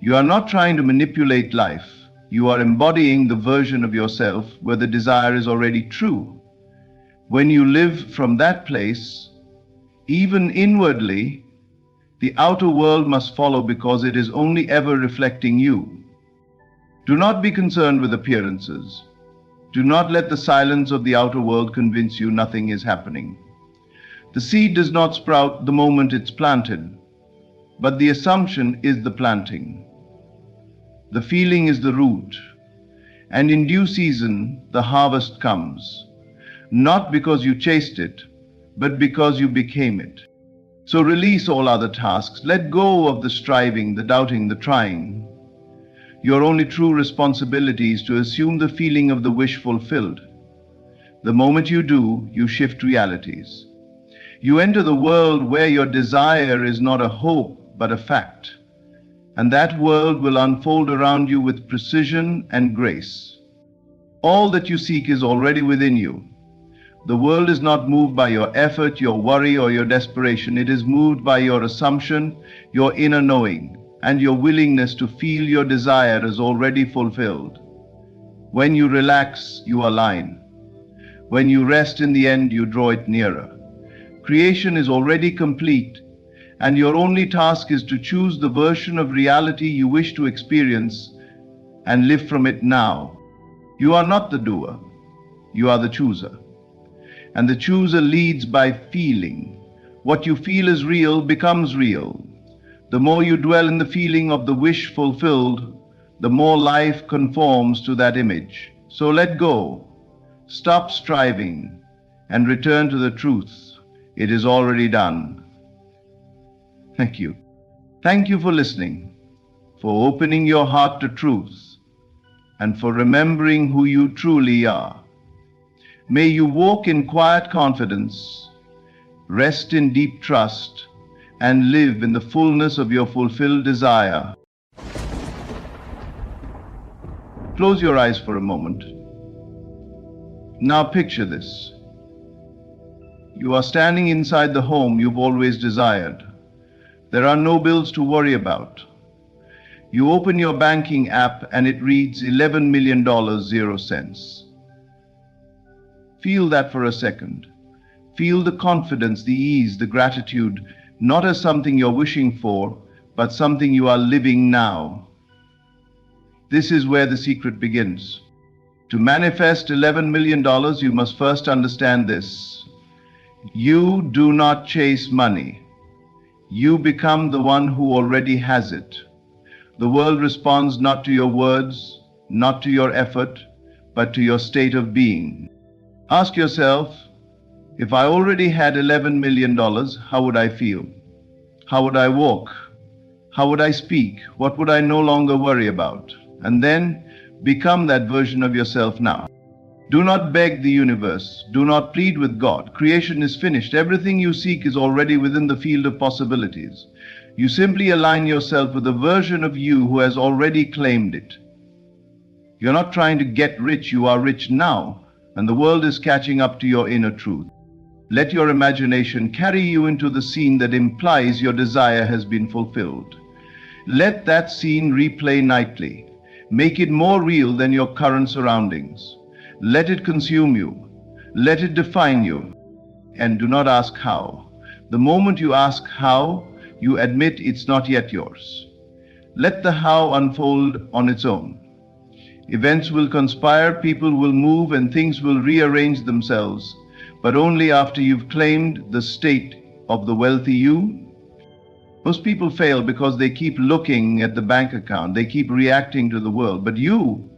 You are not trying to manipulate life. You are embodying the version of yourself where the desire is already true. When you live from that place, even inwardly, the outer world must follow because it is only ever reflecting you. Do not be concerned with appearances. Do not let the silence of the outer world convince you nothing is happening. The seed does not sprout the moment it's planted, but the assumption is the planting. The feeling is the root, and in due season the harvest comes, not because you chased it, but because you became it. So release all other tasks. Let go of the striving, the doubting, the trying. Your only true responsibility is to assume the feeling of the wish fulfilled. The moment you do, you shift realities. You enter the world where your desire is not a hope, but a fact. And that world will unfold around you with precision and grace. All that you seek is already within you. The world is not moved by your effort, your worry, or your desperation. It is moved by your assumption, your inner knowing, and your willingness to feel your desire as already fulfilled. When you relax, you align. When you rest, in the end, you draw it nearer. Creation is already complete, and your only task is to choose the version of reality you wish to experience and live from it now. You are not the doer, you are the chooser. And the chooser leads by feeling. What you feel is real becomes real. The more you dwell in the feeling of the wish fulfilled, the more life conforms to that image. So let go, stop striving, and return to the truth. It is already done. Thank you. Thank you for listening, for opening your heart to truth, and for remembering who you truly are. May you walk in quiet confidence, rest in deep trust, and live in the fullness of your fulfilled desire. Close your eyes for a moment. Now picture this. You are standing inside the home you've always desired. There are no bills to worry about. You open your banking app and it reads $11 million, 0 cents. Feel that for a second. Feel the confidence, the ease, the gratitude, not as something you're wishing for, but something you are living now. This is where the secret begins. To manifest $11 million, you must first understand this. You do not chase money. You become the one who already has it. The world responds not to your words, not to your effort, but to your state of being. Ask yourself, if I already had $11 million, how would I feel? How would I walk? How would I speak? What would I no longer worry about? And then become that version of yourself now. Do not beg the universe. Do not plead with God. Creation is finished. Everything you seek is already within the field of possibilities. You simply align yourself with a version of you who has already claimed it. You're not trying to get rich. You are rich now, and the world is catching up to your inner truth. Let your imagination carry you into the scene that implies your desire has been fulfilled. Let that scene replay nightly. Make it more real than your current surroundings. Let it consume you. Let it define you. And do not ask how. The moment you ask how, you admit it's not yet yours. Let the how unfold on its own. Events will conspire, people will move, and things will rearrange themselves, but only after you've claimed the state of the wealthy you. Most people fail because they keep looking at the bank account, they keep reacting to the world, but you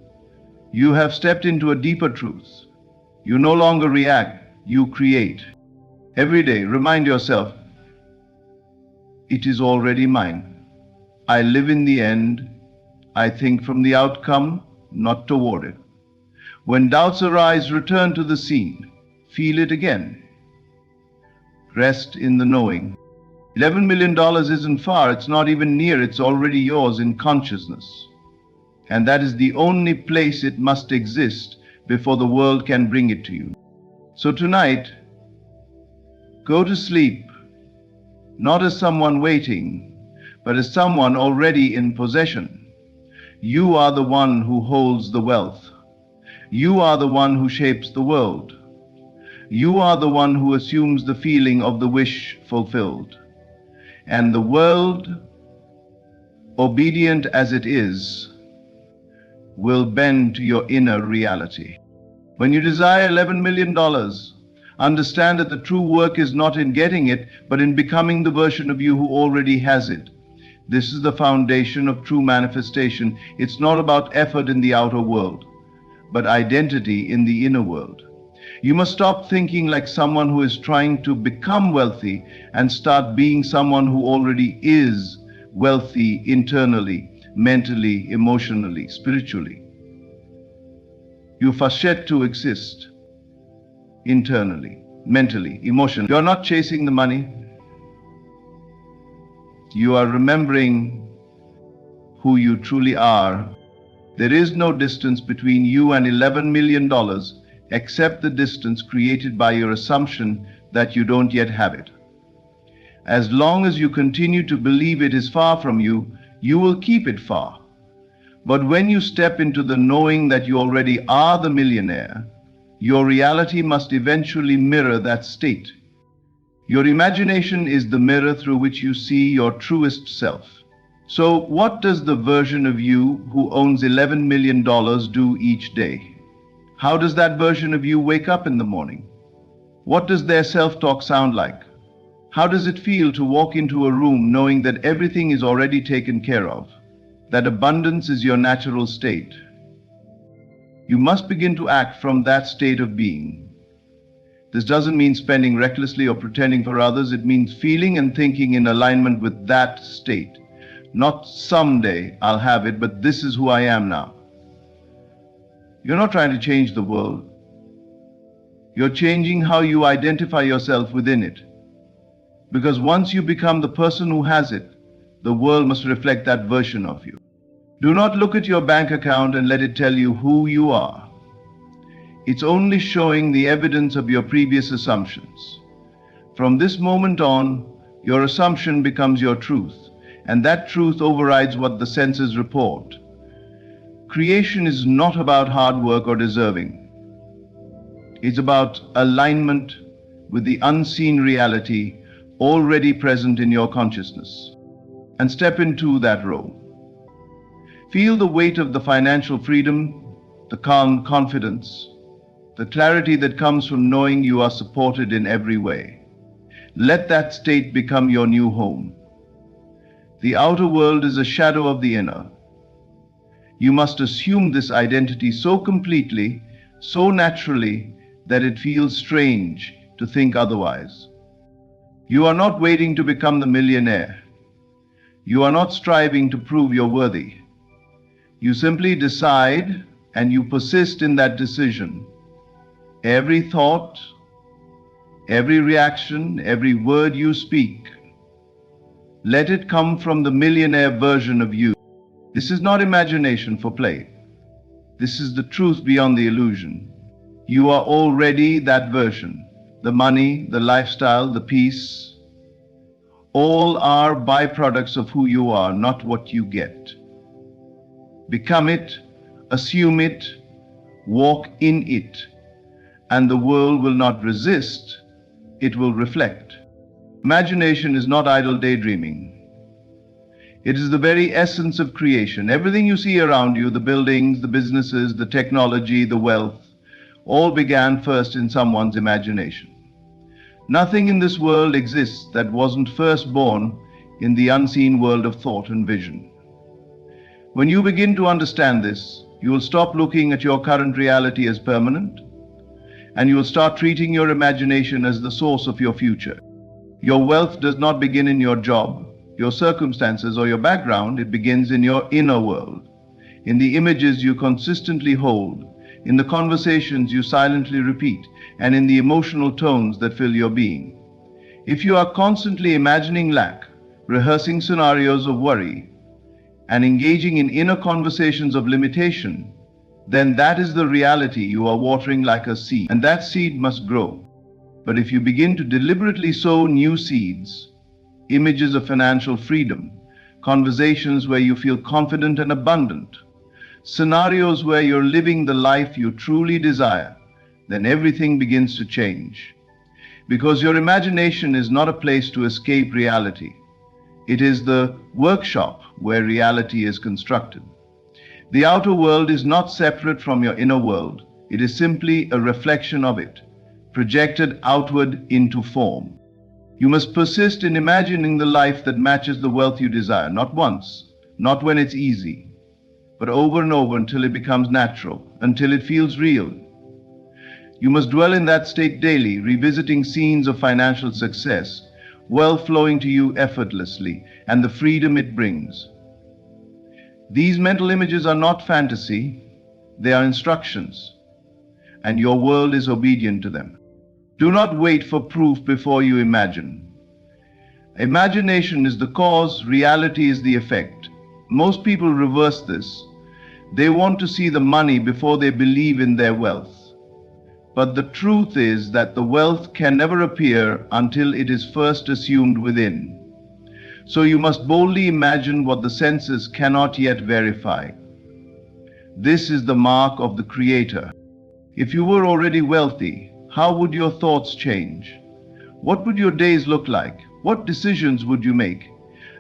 have stepped into a deeper truth. You no longer react, you create. Every day, remind yourself, it is already mine. I live in the end. I think from the outcome, not toward it. When doubts arise, return to the scene. Feel it again. Rest in the knowing. $11 million isn't far, it's not even near, it's already yours in consciousness. And that is the only place it must exist before the world can bring it to you. So tonight, go to sleep, not as someone waiting, but as someone already in possession. You are the one who holds the wealth. You are the one who shapes the world. You are the one who assumes the feeling of the wish fulfilled. And the world, obedient as it is, will bend to your inner reality. When you desire $11 million, understand that the true work is not in getting it, but in becoming the version of you who already has it. This is the foundation of true manifestation. It's not about effort in the outer world, but identity in the inner world. You must stop thinking like someone who is trying to become wealthy and start being someone who already is wealthy internally, mentally, emotionally, spiritually. You first yet to exist internally, mentally, emotionally. You're not chasing the money. You are remembering who you truly are. There is no distance between you and $11 million except the distance created by your assumption that you don't yet have it. As long as you continue to believe it is far from you, you will keep it far. But when you step into the knowing that you already are the millionaire, your reality must eventually mirror that state. Your imagination is the mirror through which you see your truest self. So, what does the version of you who owns $11 million do each day? How does that version of you wake up in the morning? What does their self-talk sound like? How does it feel to walk into a room knowing that everything is already taken care of, that abundance is your natural state? You must begin to act from that state of being. This doesn't mean spending recklessly or pretending for others. It means feeling and thinking in alignment with that state. Not someday I'll have it, but this is who I am now. You're not trying to change the world. You're changing how you identify yourself within it. Because once you become the person who has it, the world must reflect that version of you. Do not look at your bank account and let it tell you who you are. It's only showing the evidence of your previous assumptions. From this moment on, your assumption becomes your truth, and that truth overrides what the senses report. Creation is not about hard work or deserving. It's about alignment with the unseen reality already present in your consciousness. And step into that role. Feel the weight of the financial freedom, the calm confidence, the clarity that comes from knowing you are supported in every way. Let that state become your new home. The outer world is a shadow of the inner. You must assume this identity so completely, so naturally, that it feels strange to think otherwise. You are not waiting to become the millionaire. You are not striving to prove you're worthy. You simply decide and you persist in that decision. Every thought, every reaction, every word you speak, let it come from the millionaire version of you. This is not imagination for play. This is the truth beyond the illusion. You are already that version. The money, the lifestyle, the peace, all are byproducts of who you are, not what you get. Become it, assume it, walk in it, and the world will not resist, it will reflect. Imagination is not idle daydreaming. It is the very essence of creation. Everything you see around you, the buildings, the businesses, the technology, the wealth, all began first in someone's imagination. Nothing in this world exists that wasn't first born in the unseen world of thought and vision. When you begin to understand this, you will stop looking at your current reality as permanent, and you will start treating your imagination as the source of your future. Your wealth does not begin in your job, your circumstances, or your background. It begins in your inner world, in the images you consistently hold, in the conversations you silently repeat, and in the emotional tones that fill your being. If you are constantly imagining lack, rehearsing scenarios of worry, and engaging in inner conversations of limitation, then that is the reality you are watering like a seed, and that seed must grow. But if you begin to deliberately sow new seeds, images of financial freedom, conversations where you feel confident and abundant, scenarios where you're living the life you truly desire, then everything begins to change. Because your imagination is not a place to escape reality. It is the workshop where reality is constructed. The outer world is not separate from your inner world. It is simply a reflection of it, projected outward into form. You must persist in imagining the life that matches the wealth you desire, not once, not when it's easy, but over and over until it becomes natural, until it feels real. You must dwell in that state daily, revisiting scenes of financial success, wealth flowing to you effortlessly, and the freedom it brings. These mental images are not fantasy, they are instructions, and your world is obedient to them. Do not wait for proof before you imagine. Imagination is the cause, reality is the effect. Most people reverse this. They want to see the money before they believe in their wealth. But the truth is that the wealth can never appear until it is first assumed within. So you must boldly imagine what the senses cannot yet verify. This is the mark of the Creator. If you were already wealthy, how would your thoughts change? What would your days look like? What decisions would you make?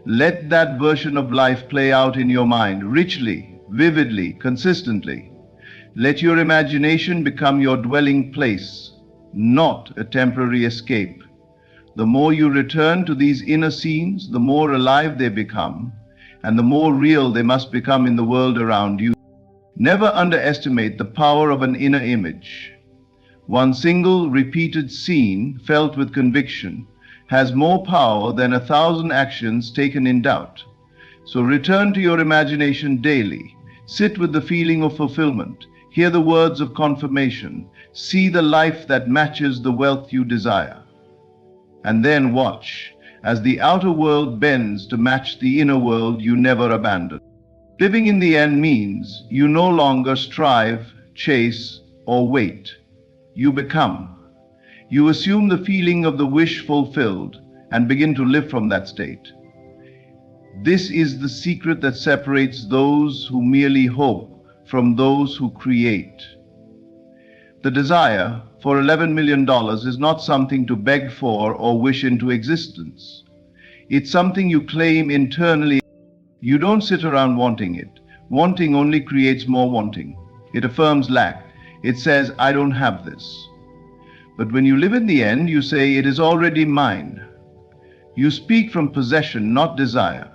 Let that version of life play out in your mind richly, vividly, consistently. Let your imagination become your dwelling place, not a temporary escape. The more you return to these inner scenes, the more alive they become, and the more real they must become in the world around you. Never underestimate the power of an inner image. One single repeated scene, felt with conviction, has more power than 1,000 actions taken in doubt. So return to your imagination daily. Sit with the feeling of fulfillment. Hear the words of confirmation. See the life that matches the wealth you desire. And then watch as the outer world bends to match the inner world you never abandoned. Living in the end means you no longer strive, chase, or wait. You become. You assume the feeling of the wish fulfilled and begin to live from that state. This is the secret that separates those who merely hope from those who create. The desire for $11 million is not something to beg for or wish into existence. It's something you claim internally. You don't sit around wanting it. Wanting only creates more wanting. It affirms lack. It says, I don't have this. But when you live in the end, you say, it is already mine. You speak from possession, not desire.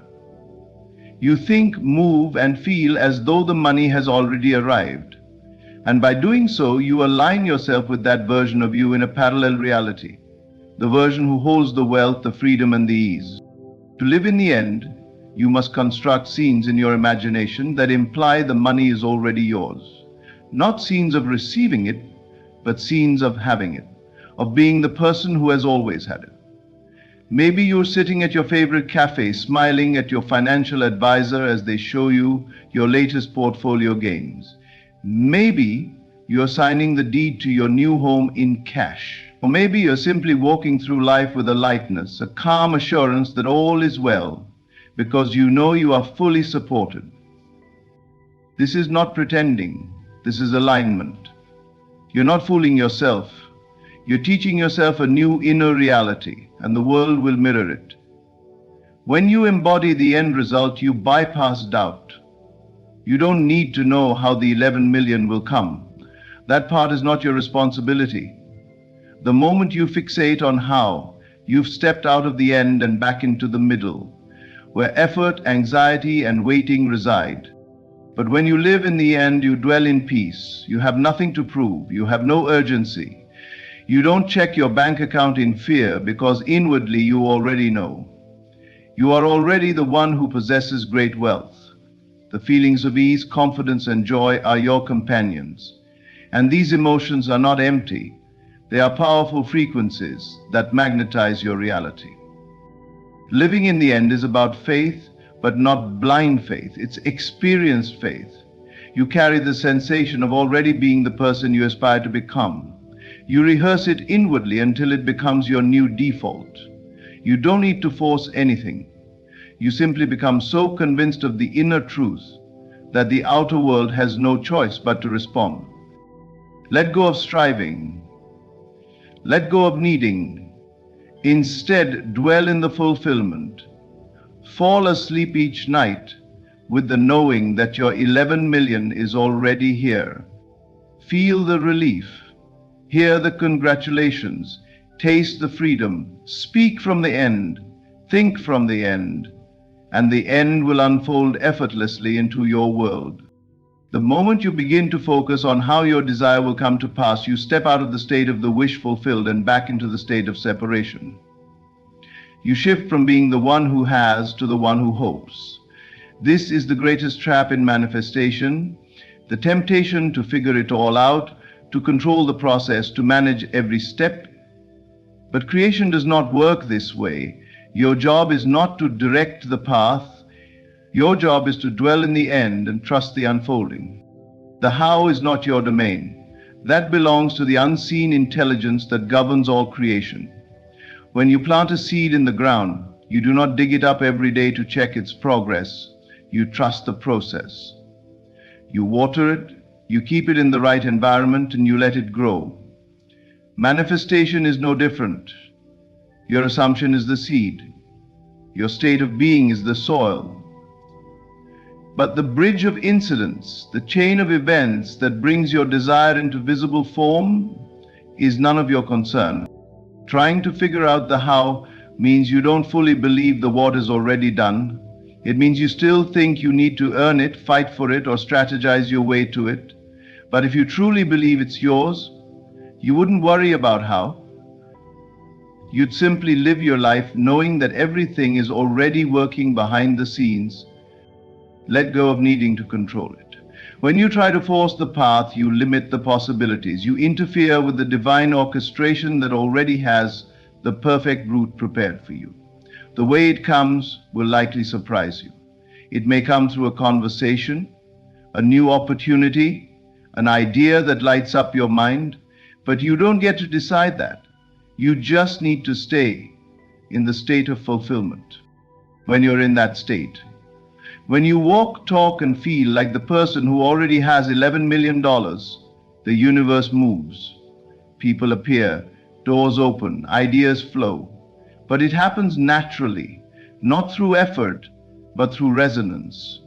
You think, move, and feel as though the money has already arrived. And by doing so, you align yourself with that version of you in a parallel reality, the version who holds the wealth, the freedom, and the ease. To live in the end, you must construct scenes in your imagination that imply the money is already yours. Not scenes of receiving it, but scenes of having it, of being the person who has always had it. Maybe you're sitting at your favorite cafe, smiling at your financial advisor as they show you your latest portfolio gains. Maybe you're signing the deed to your new home in cash. Or maybe you're simply walking through life with a lightness, a calm assurance that all is well, because you know you are fully supported. This is not pretending. This is alignment. You're not fooling yourself. You're teaching yourself a new inner reality, and the world will mirror it. When you embody the end result, you bypass doubt. You don't need to know how the 11 million will come. That part is not your responsibility. The moment you fixate on how, you've stepped out of the end and back into the middle, where effort, anxiety, and waiting reside. But when you live in the end, you dwell in peace. You have nothing to prove. You have no urgency. You don't check your bank account in fear because inwardly you already know. You are already the one who possesses great wealth. The feelings of ease, confidence, and joy are your companions. And these emotions are not empty. They are powerful frequencies that magnetize your reality. Living in the end is about faith, but not blind faith. It's experienced faith. You carry the sensation of already being the person you aspire to become. You rehearse it inwardly until it becomes your new default. You don't need to force anything. You simply become so convinced of the inner truth that the outer world has no choice but to respond. Let go of striving. Let go of needing. Instead, dwell in the fulfillment. Fall asleep each night with the knowing that your 11 million is already here. Feel the relief. Hear the congratulations. Taste the freedom. Speak from the end. Think from the end. And the end will unfold effortlessly into your world. The moment you begin to focus on how your desire will come to pass, you step out of the state of the wish fulfilled and back into the state of separation. You shift from being the one who has to the one who hopes. This is the greatest trap in manifestation, the temptation to figure it all out, to control the process, to manage every step. But creation does not work this way. Your job is not to direct the path. Your job is to dwell in the end and trust the unfolding. The how is not your domain. That belongs to the unseen intelligence that governs all creation. When you plant a seed in the ground, you do not dig it up every day to check its progress. You trust the process. You water it, you keep it in the right environment, and you let it grow. Manifestation is no different. Your assumption is the seed. Your state of being is the soil. But the bridge of incidents, the chain of events that brings your desire into visible form, is none of your concern. Trying to figure out the how means you don't fully believe the what is already done. It means you still think you need to earn it, fight for it, or strategize your way to it. But if you truly believe it's yours, you wouldn't worry about how. You'd simply live your life knowing that everything is already working behind the scenes. Let go of needing to control it. When you try to force the path, you limit the possibilities. You interfere with the divine orchestration that already has the perfect route prepared for you. The way it comes will likely surprise you. It may come through a conversation, a new opportunity, an idea that lights up your mind, but you don't get to decide that. You just need to stay in the state of fulfillment. When you're in that state, when you walk, talk, and feel like the person who already has $11 million, the universe moves. People appear, doors open, ideas flow. But it happens naturally, not through effort, but through resonance.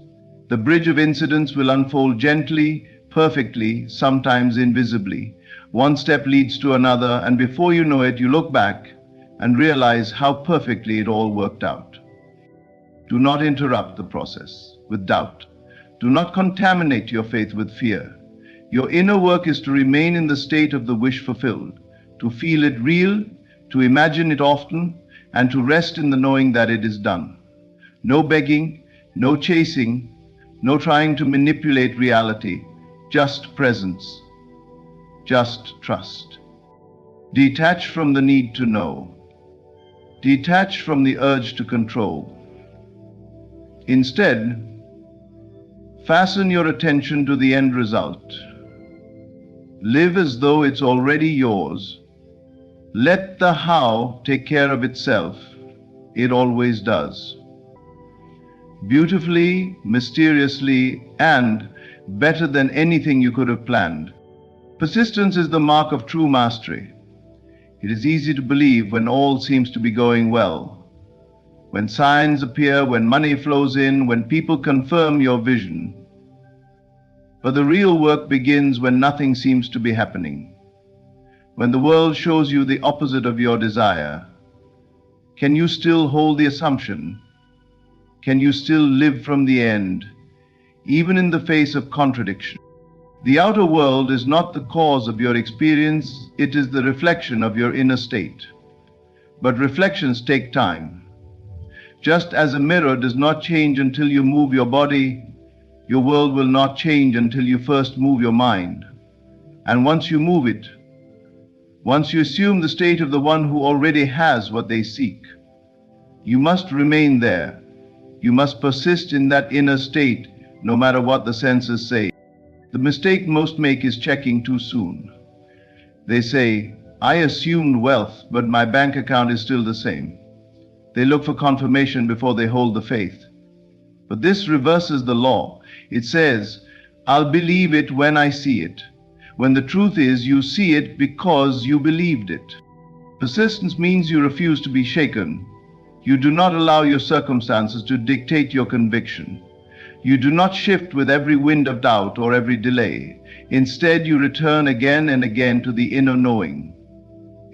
The bridge of incidents will unfold gently, perfectly, sometimes invisibly. One step leads to another, and before you know it, you look back and realize how perfectly it all worked out. Do not interrupt the process with doubt. Do not contaminate your faith with fear. Your inner work is to remain in the state of the wish fulfilled, to feel it real, to imagine it often, and to rest in the knowing that it is done. No begging, no chasing, no trying to manipulate reality, just presence, just trust. Detach from the need to know. Detach from the urge to control. Instead, fasten your attention to the end result. Live as though it's already yours. Let the how take care of itself. It always does. Beautifully, mysteriously, and better than anything you could have planned. Persistence is the mark of true mastery. It is easy to believe when all seems to be going well. When signs appear, when money flows in, when people confirm your vision. But the real work begins when nothing seems to be happening. When the world shows you the opposite of your desire, can you still hold the assumption? Can you still live from the end, even in the face of contradiction? The outer world is not the cause of your experience, it is the reflection of your inner state. But reflections take time. Just as a mirror does not change until you move your body, your world will not change until you first move your mind. And once you move it, once you assume the state of the one who already has what they seek, you must remain there. You must persist in that inner state, no matter what the senses say. The mistake most make is checking too soon. They say, I assumed wealth, but my bank account is still the same. They look for confirmation before they hold the faith. But this reverses the law. It says, I'll believe it when I see it. When the truth is, you see it because you believed it. Persistence means you refuse to be shaken. You do not allow your circumstances to dictate your conviction. You do not shift with every wind of doubt or every delay. Instead, you return again and again to the inner knowing.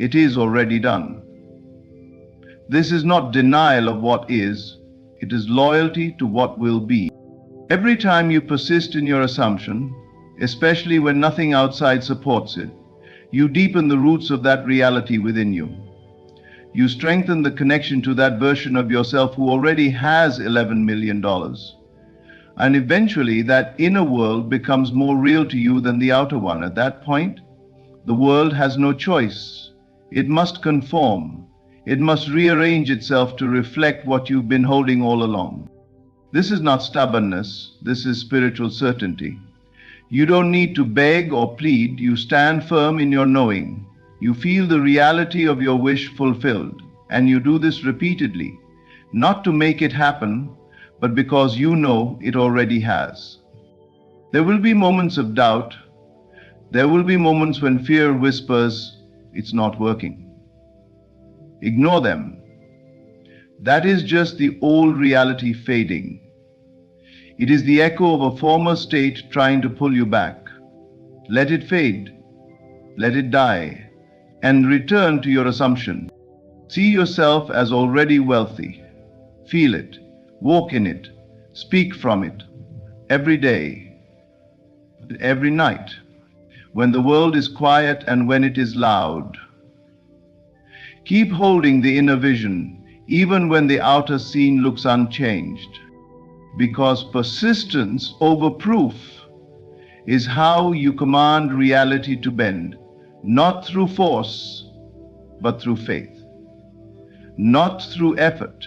It is already done. This is not denial of what is. It is loyalty to what will be. Every time you persist in your assumption, especially when nothing outside supports it, you deepen the roots of that reality within you. You strengthen the connection to that version of yourself who already has $11 million. And eventually that inner world becomes more real to you than the outer one. At that point, the world has no choice. It must conform. It must rearrange itself to reflect what you've been holding all along. This is not stubbornness. This is spiritual certainty. You don't need to beg or plead. You stand firm in your knowing. You feel the reality of your wish fulfilled. And you do this repeatedly, not to make it happen, but because you know it already has. There will be moments of doubt. There will be moments when fear whispers, it's not working. Ignore them. That is just the old reality fading. It is the echo of a former state trying to pull you back. Let it fade. Let it die. And return to your assumption. See yourself as already wealthy. Feel it. Walk in it. Speak from it. Every day. Every night. When the world is quiet and when it is loud. Keep holding the inner vision, even when the outer scene looks unchanged. Because persistence over proof is how you command reality to bend, not through force, but through faith. Not through effort,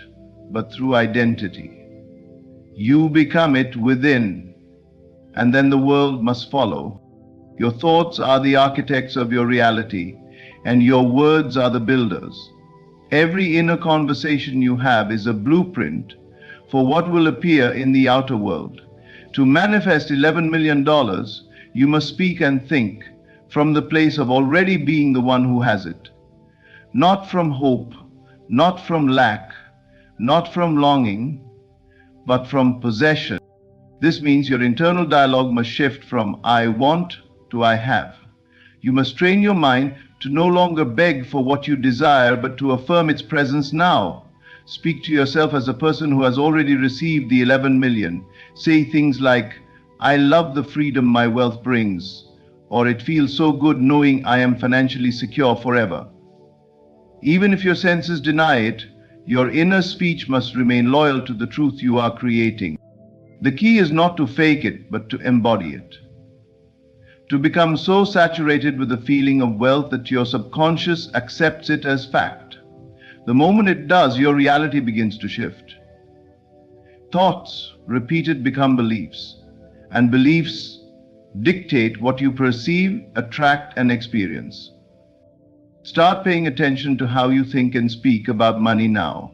but through identity. You become it within, and then the world must follow. Your thoughts are the architects of your reality, and your words are the builders. Every inner conversation you have is a blueprint for what will appear in the outer world. To manifest $11 million, you must speak and think from the place of already being the one who has it. Not from hope, not from lack, not from longing, but from possession. This means your internal dialogue must shift from I want to I have. You must train your mind to no longer beg for what you desire, but to affirm its presence now. Speak to yourself as a person who has already received the 11 million. Say things like, I love the freedom my wealth brings, or it feels so good knowing I am financially secure forever. Even if your senses deny it, your inner speech must remain loyal to the truth you are creating. The key is not to fake it, but to embody it. To become so saturated with the feeling of wealth that your subconscious accepts it as fact. The moment it does, your reality begins to shift. Thoughts, repeated, become beliefs, and beliefs dictate what you perceive, attract, and experience. Start paying attention to how you think and speak about money now.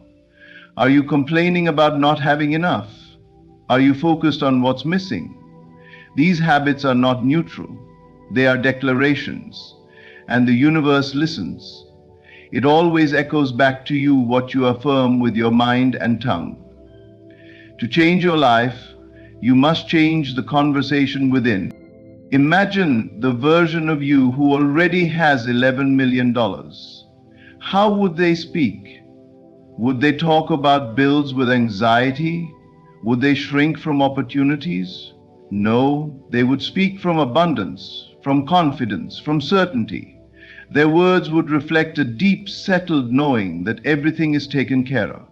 Are you complaining about not having enough? Are you focused on what's missing? These habits are not neutral. They are declarations, and the universe listens. It always echoes back to you what you affirm with your mind and tongue. To change your life, you must change the conversation within. Imagine the version of you who already has $11 million. How would they speak? Would they talk about bills with anxiety? Would they shrink from opportunities? No, they would speak from abundance, from confidence, from certainty. Their words would reflect a deep, settled knowing that everything is taken care of.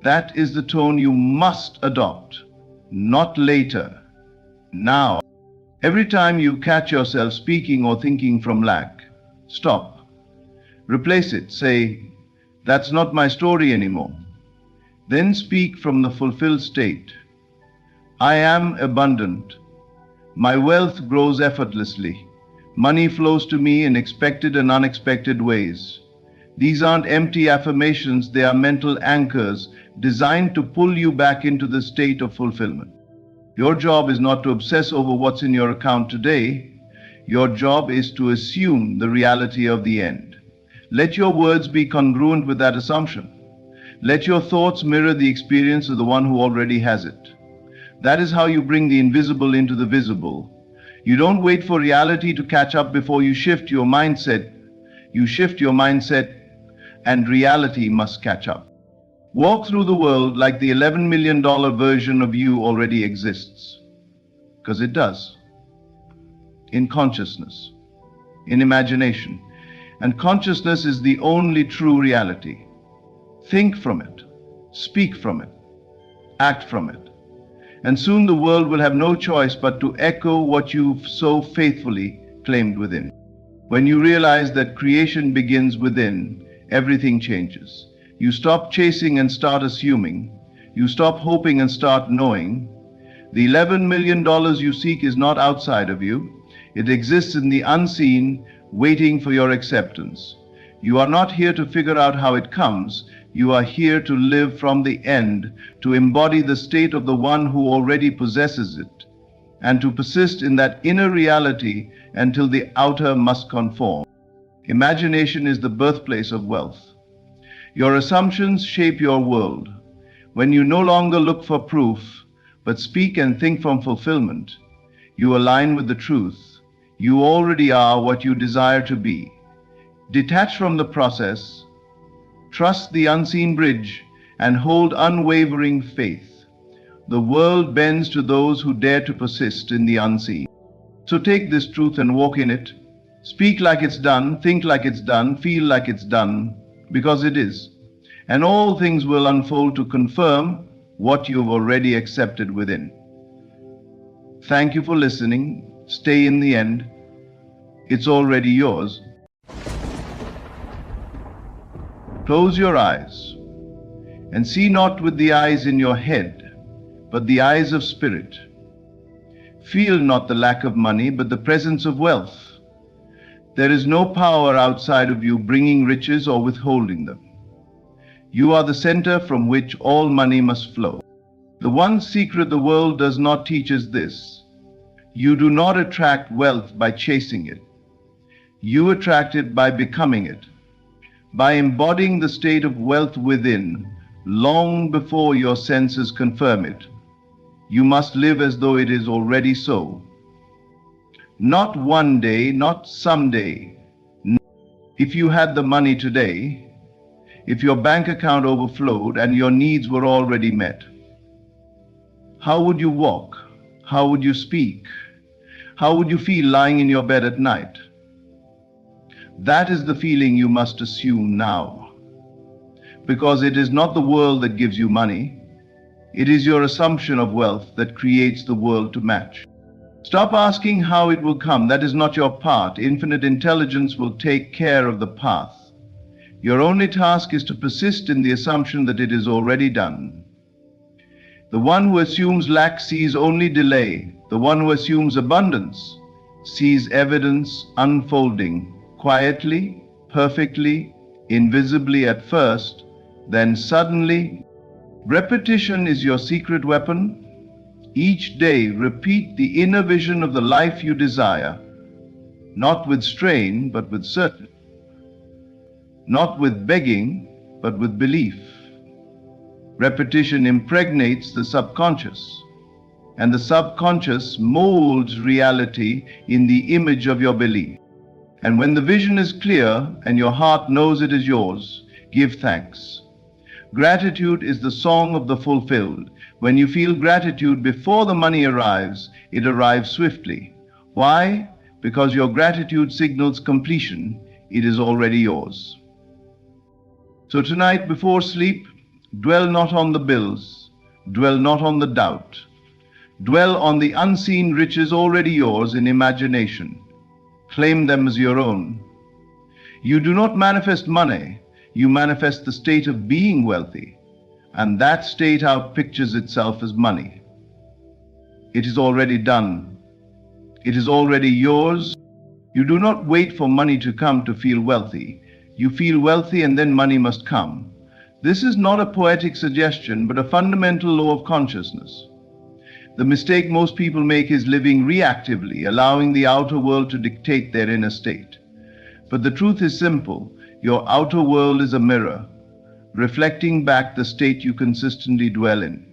That is the tone you must adopt, not later, now. Every time you catch yourself speaking or thinking from lack, stop. Replace it. Say, that's not my story anymore. Then speak from the fulfilled state. I am abundant. My wealth grows effortlessly. Money flows to me in expected and unexpected ways. These aren't empty affirmations, they are mental anchors designed to pull you back into the state of fulfillment. Your job is not to obsess over what's in your account today. Your job is to assume the reality of the end. Let your words be congruent with that assumption. Let your thoughts mirror the experience of the one who already has it. That is how you bring the invisible into the visible. You don't wait for reality to catch up before you shift your mindset. You shift your mindset, and reality must catch up. Walk through the world like the $11 million version of you already exists. Because it does. In consciousness, in imagination. And consciousness is the only true reality. Think from it, speak from it, act from it. And soon the world will have no choice but to echo what you've so faithfully claimed within. When you realize that creation begins within, everything changes. You stop chasing and start assuming. You stop hoping and start knowing. The $11 million you seek is not outside of you. It exists in the unseen, waiting for your acceptance. You are not here to figure out how it comes. You are here to live from the end, to embody the state of the one who already possesses it, and to persist in that inner reality until the outer must conform. Imagination is the birthplace of wealth. Your assumptions shape your world. When you no longer look for proof, but speak and think from fulfillment, you align with the truth. You already are what you desire to be. Detach from the process, trust the unseen bridge, and hold unwavering faith. The world bends to those who dare to persist in the unseen. So take this truth and walk in it. Speak like it's done, think like it's done, feel like it's done, because it is. And all things will unfold to confirm what you've already accepted within. Thank you for listening. Stay in the end. It's already yours. Close your eyes and see not with the eyes in your head, but the eyes of spirit. Feel not the lack of money, but the presence of wealth. There is no power outside of you bringing riches or withholding them. You are the center from which all money must flow. The one secret the world does not teach is this: you do not attract wealth by chasing it. You attract it by becoming it, by embodying the state of wealth within, long before your senses confirm it. You must live as though it is already so. Not one day, not someday. If you had the money today, if your bank account overflowed and your needs were already met, how would you walk? How would you speak? How would you feel lying in your bed at night? That is the feeling you must assume now. Because it is not the world that gives you money. It is your assumption of wealth that creates the world to match. Stop asking how it will come. That is not your part. Infinite intelligence will take care of the path. Your only task is to persist in the assumption that it is already done. The one who assumes lack sees only delay. The one who assumes abundance sees evidence unfolding, quietly, perfectly, invisibly at first, then suddenly. Repetition is your secret weapon. Each day repeat the inner vision of the life you desire, not with strain, but with certainty. Not with begging, but with belief. Repetition impregnates the subconscious, and the subconscious molds reality in the image of your belief. And when the vision is clear and your heart knows it is yours, give thanks. Gratitude is the song of the fulfilled. When you feel gratitude before the money arrives, it arrives swiftly. Why? Because your gratitude signals completion. It is already yours. So tonight before sleep, dwell not on the bills, dwell not on the doubt. Dwell on the unseen riches already yours in imagination. Claim them as your own. You do not manifest money, you manifest the state of being wealthy, and that state outpictures itself as money. It is already done. It is already yours. You do not wait for money to come to feel wealthy. You feel wealthy and then money must come. This is not a poetic suggestion, but a fundamental law of consciousness. The mistake most people make is living reactively, allowing the outer world to dictate their inner state. But the truth is simple. Your outer world is a mirror, reflecting back the state you consistently dwell in.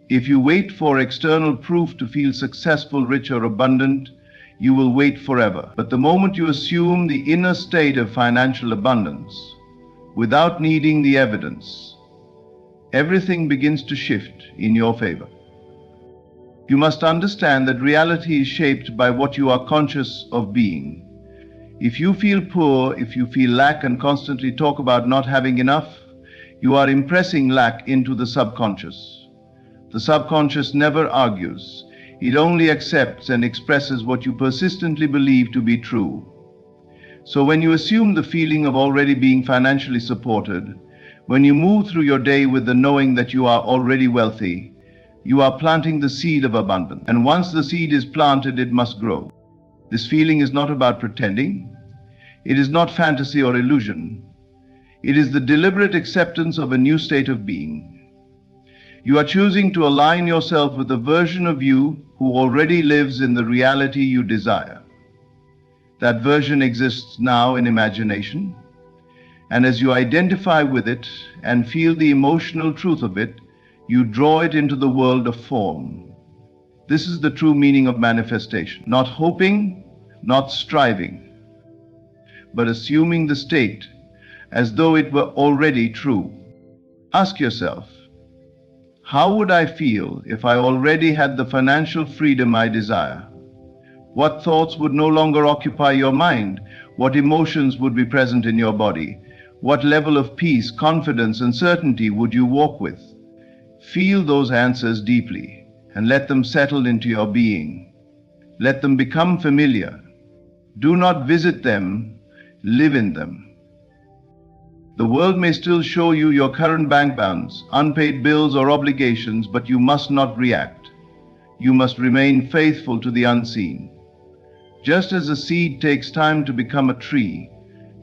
If you wait for external proof to feel successful, rich, or abundant, you will wait forever. But the moment you assume the inner state of financial abundance, without needing the evidence, everything begins to shift in your favor. You must understand that reality is shaped by what you are conscious of being. If you feel poor, if you feel lack and constantly talk about not having enough, you are impressing lack into the subconscious. The subconscious never argues. It only accepts and expresses what you persistently believe to be true. So when you assume the feeling of already being financially supported, when you move through your day with the knowing that you are already wealthy, you are planting the seed of abundance. And once the seed is planted, it must grow. This feeling is not about pretending. It is not fantasy or illusion. It is the deliberate acceptance of a new state of being. You are choosing to align yourself with a version of you who already lives in the reality you desire. That version exists now in imagination. And as you identify with it and feel the emotional truth of it, you draw it into the world of form. This is the true meaning of manifestation. Not hoping, not striving, but assuming the state as though it were already true. Ask yourself, how would I feel if I already had the financial freedom I desire? What thoughts would no longer occupy your mind? What emotions would be present in your body? What level of peace, confidence, and certainty would you walk with? Feel those answers deeply and let them settle into your being. Let them become familiar. Do not visit them, live in them. The world may still show you your current bank balance, unpaid bills or obligations, but you must not react. You must remain faithful to the unseen. Just as a seed takes time to become a tree,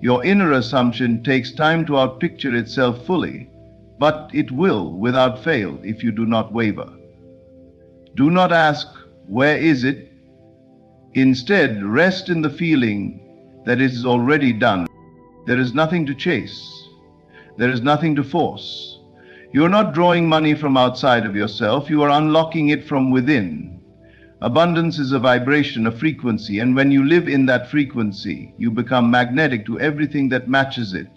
your inner assumption takes time to outpicture itself fully, but it will, without fail, if you do not waver. Do not ask, where is it? Instead, rest in the feeling that it is already done. There is nothing to chase. There is nothing to force. You are not drawing money from outside of yourself. You are unlocking it from within. Abundance is a vibration, a frequency, and when you live in that frequency, you become magnetic to everything that matches it.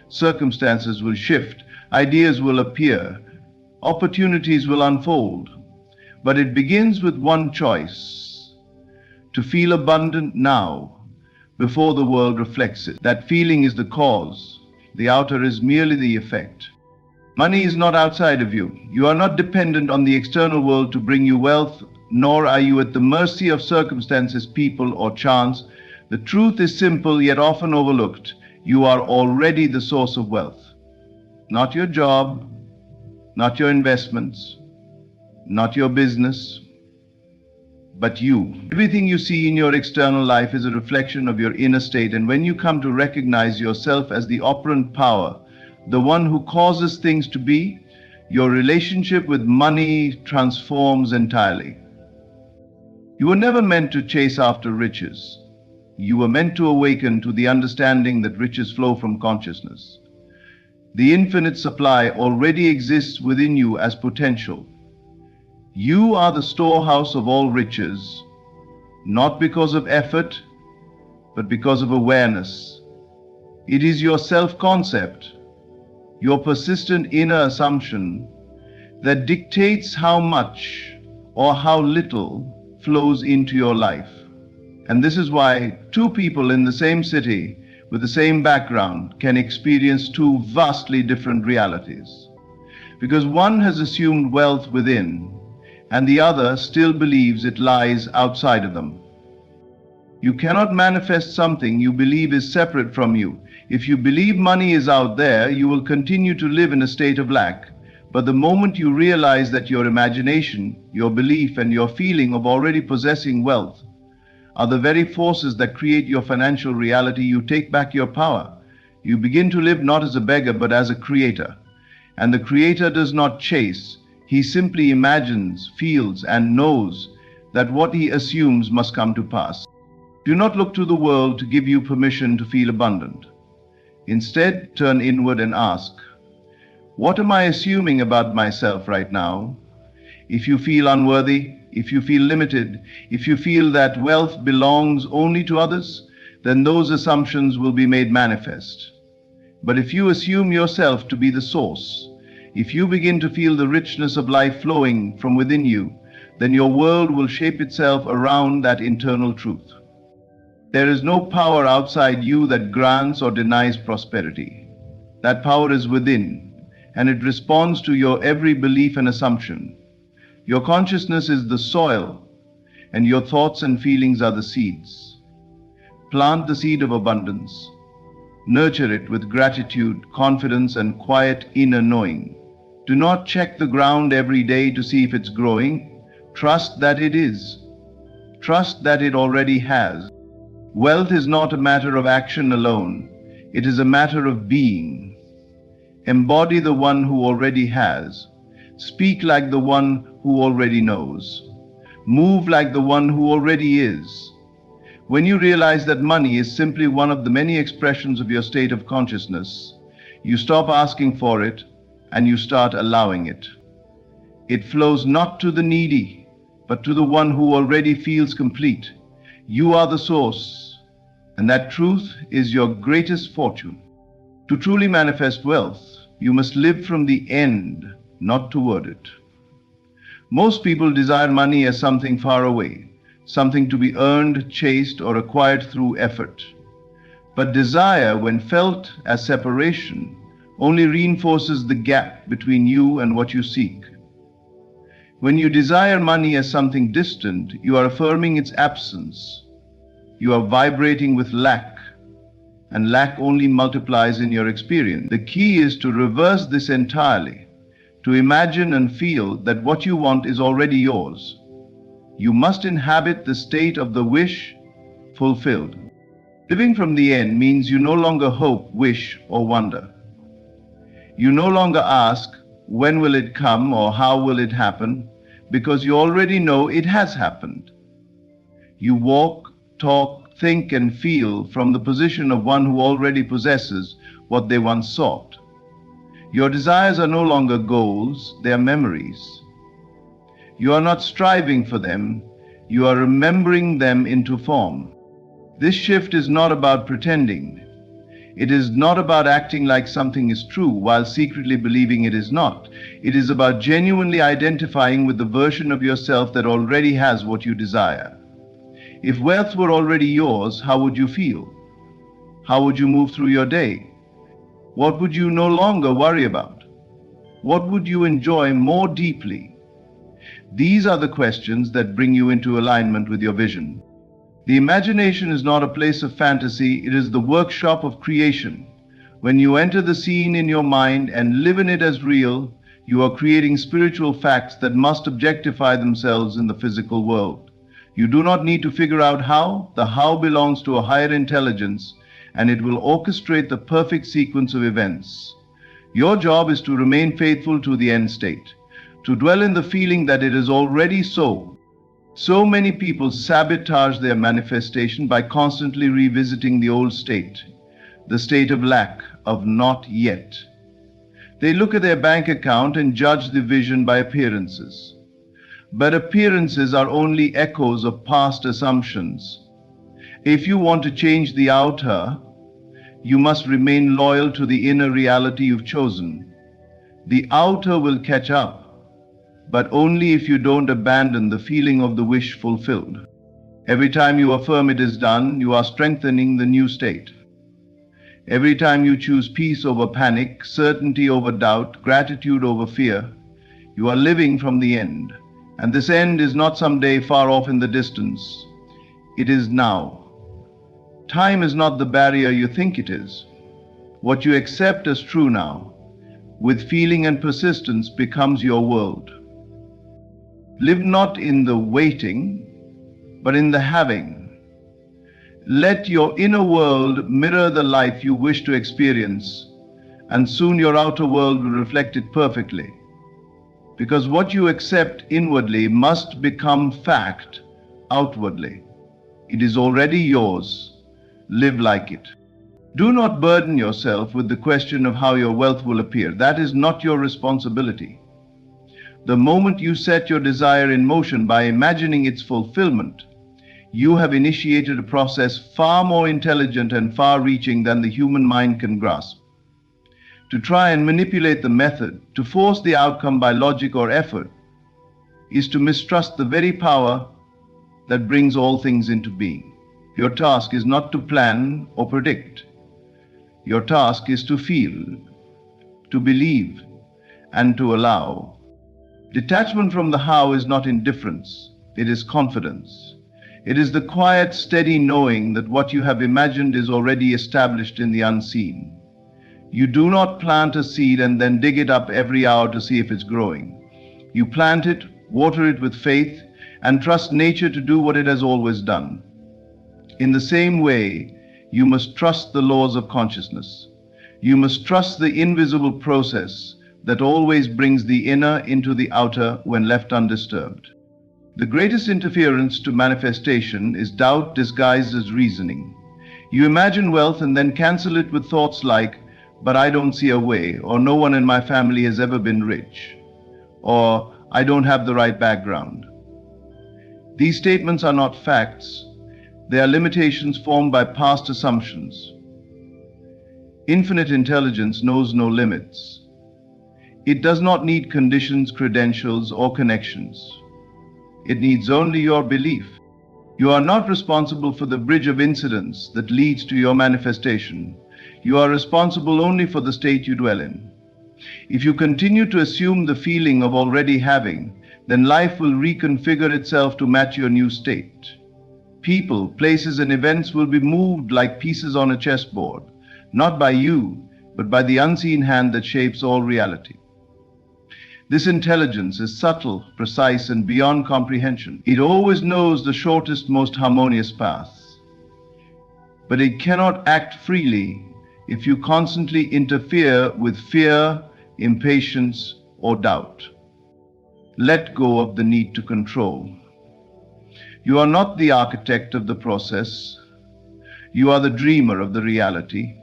Circumstances will shift, ideas will appear, opportunities will unfold. But it begins with one choice: to feel abundant now, before the world reflects it. That feeling is the cause. The outer is merely the effect. Money is not outside of you. You are not dependent on the external world to bring you wealth, nor are you at the mercy of circumstances, people, or chance. The truth is simple yet often overlooked. You are already the source of wealth. Not your job, not your investments, not your business, but you. Everything you see in your external life is a reflection of your inner state, and when you come to recognize yourself as the operant power, the one who causes things to be, your relationship with money transforms entirely. You were never meant to chase after riches. You were meant to awaken to the understanding that riches flow from consciousness. The infinite supply already exists within you as potential. You are the storehouse of all riches, not because of effort, but because of awareness. It is your self-concept, your persistent inner assumption, that dictates how much or how little flows into your life. And this is why two people in the same city with the same background can experience two vastly different realities. Because one has assumed wealth within, and the other still believes it lies outside of them. You cannot manifest something you believe is separate from you. If you believe money is out there, you will continue to live in a state of lack. But the moment you realize that your imagination, your belief, and your feeling of already possessing wealth are the very forces that create your financial reality, you take back your power. You begin to live not as a beggar, but as a creator. And the creator does not chase. He simply imagines, feels, and knows that what he assumes must come to pass. Do not look to the world to give you permission to feel abundant. Instead, turn inward and ask, what am I assuming about myself right now? If you feel unworthy, if you feel limited, if you feel that wealth belongs only to others, then those assumptions will be made manifest. But if you assume yourself to be the source, if you begin to feel the richness of life flowing from within you, then your world will shape itself around that internal truth. There is no power outside you that grants or denies prosperity. That power is within, and it responds to your every belief and assumption. Your consciousness is the soil, and your thoughts and feelings are the seeds. Plant the seed of abundance. Nurture it with gratitude, confidence, and quiet inner knowing. Do not check the ground every day to see if it's growing. Trust that it is. Trust that it already has. Wealth is not a matter of action alone. It is a matter of being. Embody the one who already has. Speak like the one who already knows. Move like the one who already is. When you realize that money is simply one of the many expressions of your state of consciousness, you stop asking for it and you start allowing it. It flows not to the needy, but to the one who already feels complete. You are the source, and that truth is your greatest fortune. To truly manifest wealth, you must live from the end, not toward it. Most people desire money as something far away, something to be earned, chased, or acquired through effort. But desire, when felt as separation, only reinforces the gap between you and what you seek. When you desire money as something distant, you are affirming its absence. You are vibrating with lack, and lack only multiplies in your experience. The key is to reverse this entirely, to imagine and feel that what you want is already yours. You must inhabit the state of the wish fulfilled. Living from the end means you no longer hope, wish, or wonder. You no longer ask, when will it come or how will it happen, because you already know it has happened. You walk, talk, think, and feel from the position of one who already possesses what they once sought. Your desires are no longer goals, they are memories. You are not striving for them, you are remembering them into form. This shift is not about pretending. It is not about acting like something is true while secretly believing it is not. It is about genuinely identifying with the version of yourself that already has what you desire. If wealth were already yours, how would you feel? How would you move through your day? What would you no longer worry about? What would you enjoy more deeply? These are the questions that bring you into alignment with your vision. The imagination is not a place of fantasy, it is the workshop of creation. When you enter the scene in your mind and live in it as real, you are creating spiritual facts that must objectify themselves in the physical world. You do not need to figure out how. The how belongs to a higher intelligence, and it will orchestrate the perfect sequence of events. Your job is to remain faithful to the end state, to dwell in the feeling that it is already so. So many people sabotage their manifestation by constantly revisiting the old state, the state of lack, of not yet. They look at their bank account and judge the vision by appearances. But appearances are only echoes of past assumptions. If you want to change the outer, you must remain loyal to the inner reality you've chosen. The outer will catch up, but only if you don't abandon the feeling of the wish fulfilled. Every time you affirm it is done, you are strengthening the new state. Every time you choose peace over panic, certainty over doubt, gratitude over fear, you are living from the end. And this end is not someday far off in the distance. It is now. Time is not the barrier you think it is. What you accept as true now, with feeling and persistence, becomes your world. Live not in the waiting, but in the having. Let your inner world mirror the life you wish to experience, and soon your outer world will reflect it perfectly. Because what you accept inwardly must become fact outwardly. It is already yours. Live like it. Do not burden yourself with the question of how your wealth will appear. That is not your responsibility. The moment you set your desire in motion by imagining its fulfillment, you have initiated a process far more intelligent and far-reaching than the human mind can grasp. To try and manipulate the method, to force the outcome by logic or effort, is to mistrust the very power that brings all things into being. Your task is not to plan or predict. Your task is to feel, to believe, and to allow. Detachment from the how is not indifference, it is confidence. It is the quiet, steady knowing that what you have imagined is already established in the unseen. You do not plant a seed and then dig it up every hour to see if it's growing. You plant it, water it with faith, and trust nature to do what it has always done. In the same way, you must trust the laws of consciousness. You must trust the invisible process that always brings the inner into the outer when left undisturbed. The greatest interference to manifestation is doubt disguised as reasoning. You imagine wealth and then cancel it with thoughts like, but I don't see a way, or no one in my family has ever been rich, or I don't have the right background. These statements are not facts, they are limitations formed by past assumptions. Infinite intelligence knows no limits. It does not need conditions, credentials, or connections. It needs only your belief. You are not responsible for the bridge of incidents that leads to your manifestation. You are responsible only for the state you dwell in. If you continue to assume the feeling of already having, then life will reconfigure itself to match your new state. People, places, and events will be moved like pieces on a chessboard, not by you, but by the unseen hand that shapes all reality. This intelligence is subtle, precise, and beyond comprehension. It always knows the shortest, most harmonious path. But it cannot act freely if you constantly interfere with fear, impatience, or doubt. Let go of the need to control. You are not the architect of the process. You are the dreamer of the reality.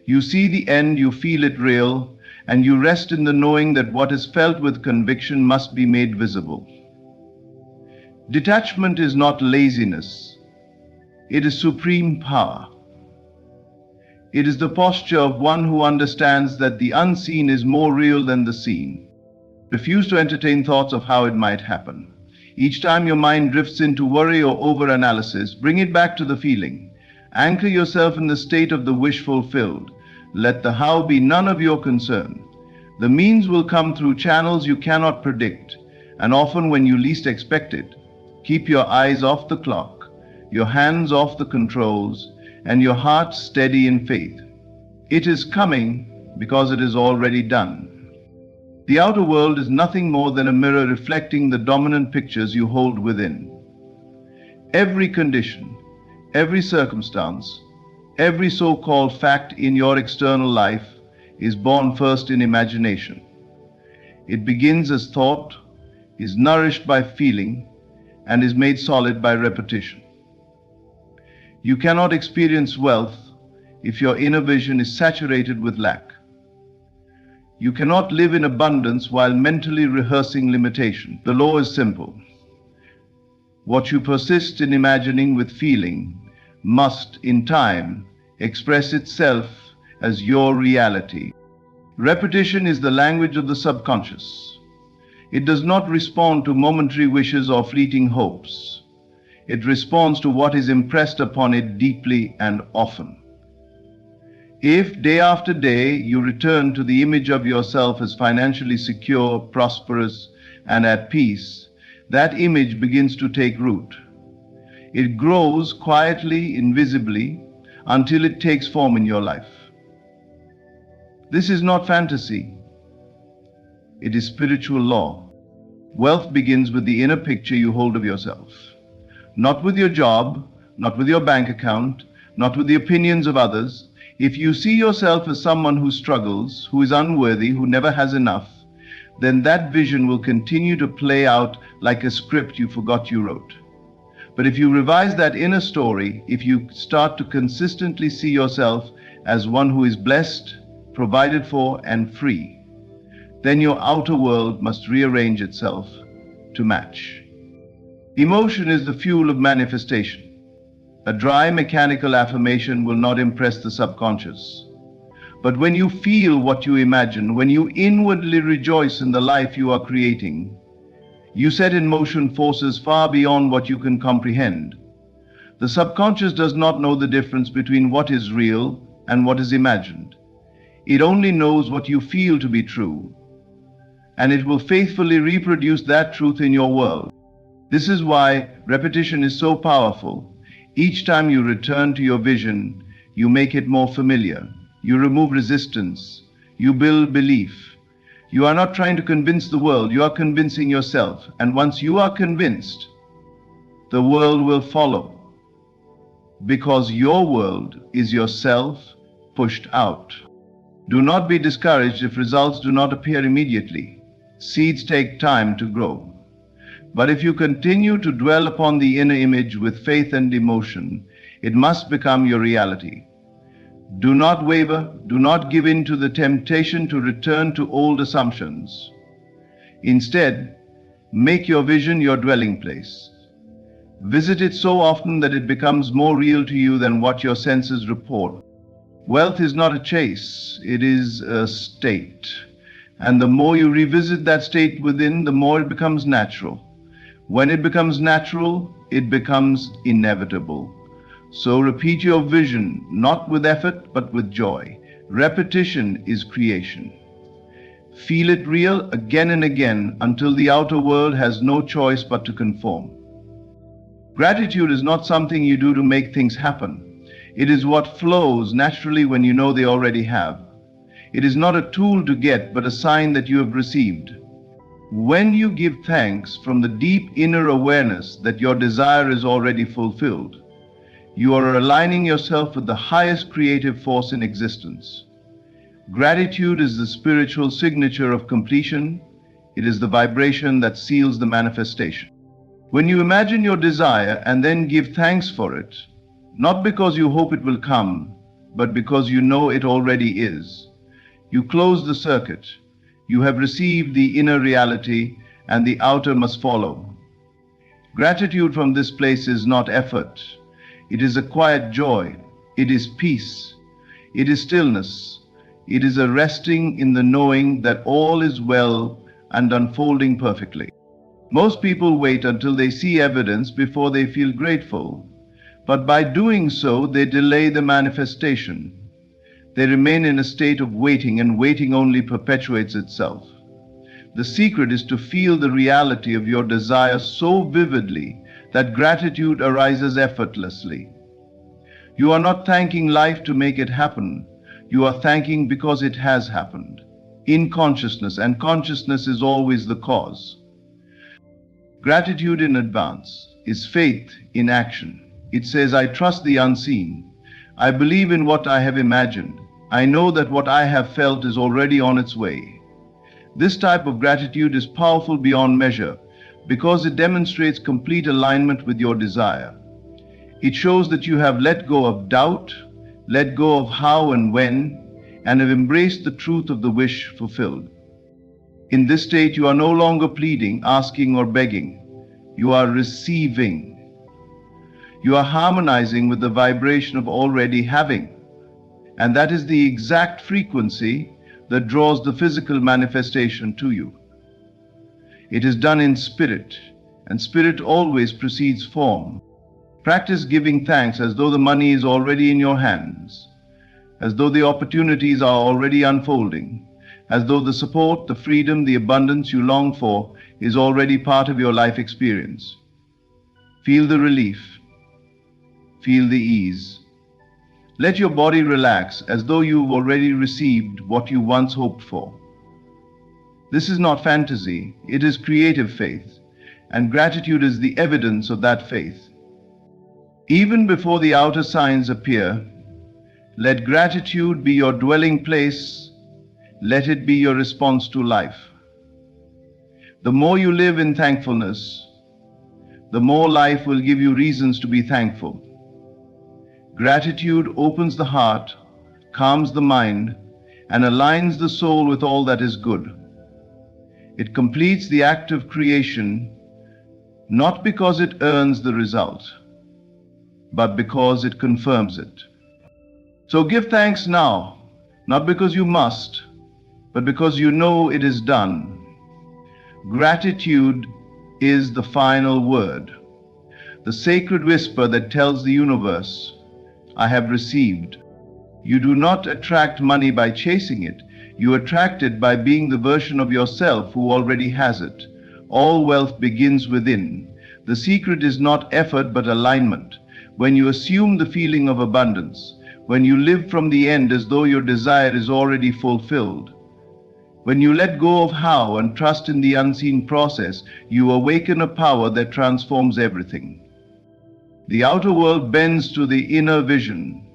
You see the end, you feel it real, and you rest in the knowing that what is felt with conviction must be made visible. Detachment is not laziness. It is supreme power. It is the posture of one who understands that the unseen is more real than the seen. Refuse to entertain thoughts of how it might happen. Each time your mind drifts into worry or over-analysis, bring it back to the feeling. Anchor yourself in the state of the wish fulfilled. Let the how be none of your concern. The means will come through channels you cannot predict, and often when you least expect it. Keep your eyes off the clock, your hands off the controls, and your heart steady in faith. It is coming because it is already done. The outer world is nothing more than a mirror reflecting the dominant pictures you hold within. Every condition, every circumstance, every so-called fact in your external life is born first in imagination. It begins as thought, is nourished by feeling, and is made solid by repetition. You cannot experience wealth if your inner vision is saturated with lack. You cannot live in abundance while mentally rehearsing limitation. The law is simple. What you persist in imagining with feeling must, in time, express itself as your reality. Repetition is the language of the subconscious. It does not respond to momentary wishes or fleeting hopes. It responds to what is impressed upon it deeply and often. If day after day you return to the image of yourself as financially secure, prosperous, and at peace, that image begins to take root. It grows quietly, invisibly, until it takes form in your life. This is not fantasy. It is spiritual law. Wealth begins with the inner picture you hold of yourself. Not with your job, not with your bank account, not with the opinions of others. If you see yourself as someone who struggles, who is unworthy, who never has enough, then that vision will continue to play out like a script you forgot you wrote. But if you revise that inner story, if you start to consistently see yourself as one who is blessed, provided for, and free, then your outer world must rearrange itself to match. Emotion is the fuel of manifestation. A dry mechanical affirmation will not impress the subconscious. But when you feel what you imagine, when you inwardly rejoice in the life you are creating, you set in motion forces far beyond what you can comprehend. The subconscious does not know the difference between what is real and what is imagined. It only knows what you feel to be true, and it will faithfully reproduce that truth in your world. This is why repetition is so powerful. Each time you return to your vision, you make it more familiar. You remove resistance. You build belief. You are not trying to convince the world, you are convincing yourself. And once you are convinced, the world will follow. Because your world is yourself pushed out. Do not be discouraged if results do not appear immediately. Seeds take time to grow. But if you continue to dwell upon the inner image with faith and emotion, it must become your reality. Do not waver, do not give in to the temptation to return to old assumptions. Instead, make your vision your dwelling place. Visit it so often that it becomes more real to you than what your senses report. Wealth is not a chase, it is a state. And the more you revisit that state within, the more it becomes natural. When it becomes natural, it becomes inevitable. So repeat your vision, not with effort, but with joy. Repetition is creation. Feel it real again and again until the outer world has no choice but to conform. Gratitude is not something you do to make things happen. It is what flows naturally when you know they already have. It is not a tool to get, but a sign that you have received. When you give thanks from the deep inner awareness that your desire is already fulfilled, you are aligning yourself with the highest creative force in existence. Gratitude is the spiritual signature of completion. It is the vibration that seals the manifestation. When you imagine your desire and then give thanks for it, not because you hope it will come, but because you know it already is, you close the circuit. You have received the inner reality, and the outer must follow. Gratitude from this place is not effort. It is a quiet joy. It is peace. It is stillness. It is a resting in the knowing that all is well and unfolding perfectly. Most people wait until they see evidence before they feel grateful, but by doing so, they delay the manifestation. They remain in a state of waiting, and waiting only perpetuates itself. The secret is to feel the reality of your desire so vividly that gratitude arises effortlessly. You are not thanking life to make it happen. You are thanking because it has happened. In consciousness, and consciousness is always the cause. Gratitude in advance is faith in action. It says, I trust the unseen. I believe in what I have imagined. I know that what I have felt is already on its way. This type of gratitude is powerful beyond measure because it demonstrates complete alignment with your desire. It shows that you have let go of doubt, let go of how and when, and have embraced the truth of the wish fulfilled. In this state, you are no longer pleading, asking, or begging. You are receiving. You are harmonizing with the vibration of already having. And that is the exact frequency that draws the physical manifestation to you. It is done in spirit, and spirit always precedes form. Practice giving thanks as though the money is already in your hands, as though the opportunities are already unfolding, as though the support, the freedom, the abundance you long for is already part of your life experience. Feel the relief. Feel the ease. Let your body relax as though you've already received what you once hoped for. This is not fantasy, it is creative faith, and gratitude is the evidence of that faith. Even before the outer signs appear, let gratitude be your dwelling place. Let it be your response to life. The more you live in thankfulness, the more life will give you reasons to be thankful. Gratitude opens the heart, calms the mind, and aligns the soul with all that is good. It completes the act of creation, not because it earns the result, but because it confirms it. So give thanks now, not because you must, but because you know it is done. Gratitude is the final word, the sacred whisper that tells the universe, I have received. You do not attract money by chasing it. You attract it by being the version of yourself who already has it. All wealth begins within. The secret is not effort but alignment. When you assume the feeling of abundance, when you live from the end as though your desire is already fulfilled, when you let go of how and trust in the unseen process, you awaken a power that transforms everything. The outer world bends to the inner vision.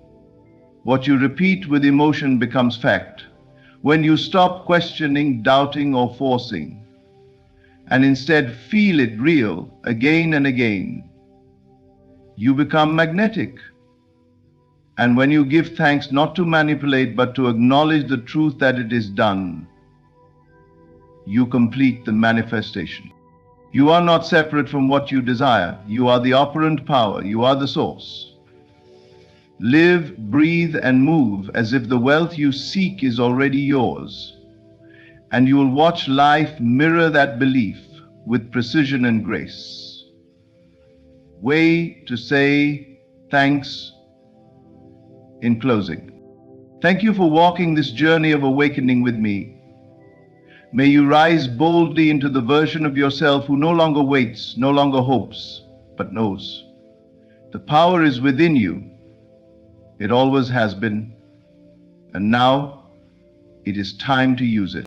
What you repeat with emotion becomes fact. When you stop questioning, doubting, or forcing, and instead feel it real again and again, you become magnetic. And when you give thanks not to manipulate but to acknowledge the truth that it is done, you complete the manifestation. You are not separate from what you desire. You are the operant power. You are the source. Live, breathe, and move as if the wealth you seek is already yours, and you will watch life mirror that belief with precision and grace. Way to say thanks in closing. Thank you for walking this journey of awakening with me. May you rise boldly into the version of yourself who no longer waits, no longer hopes, but knows. The power is within you. It always has been, and now it is time to use it.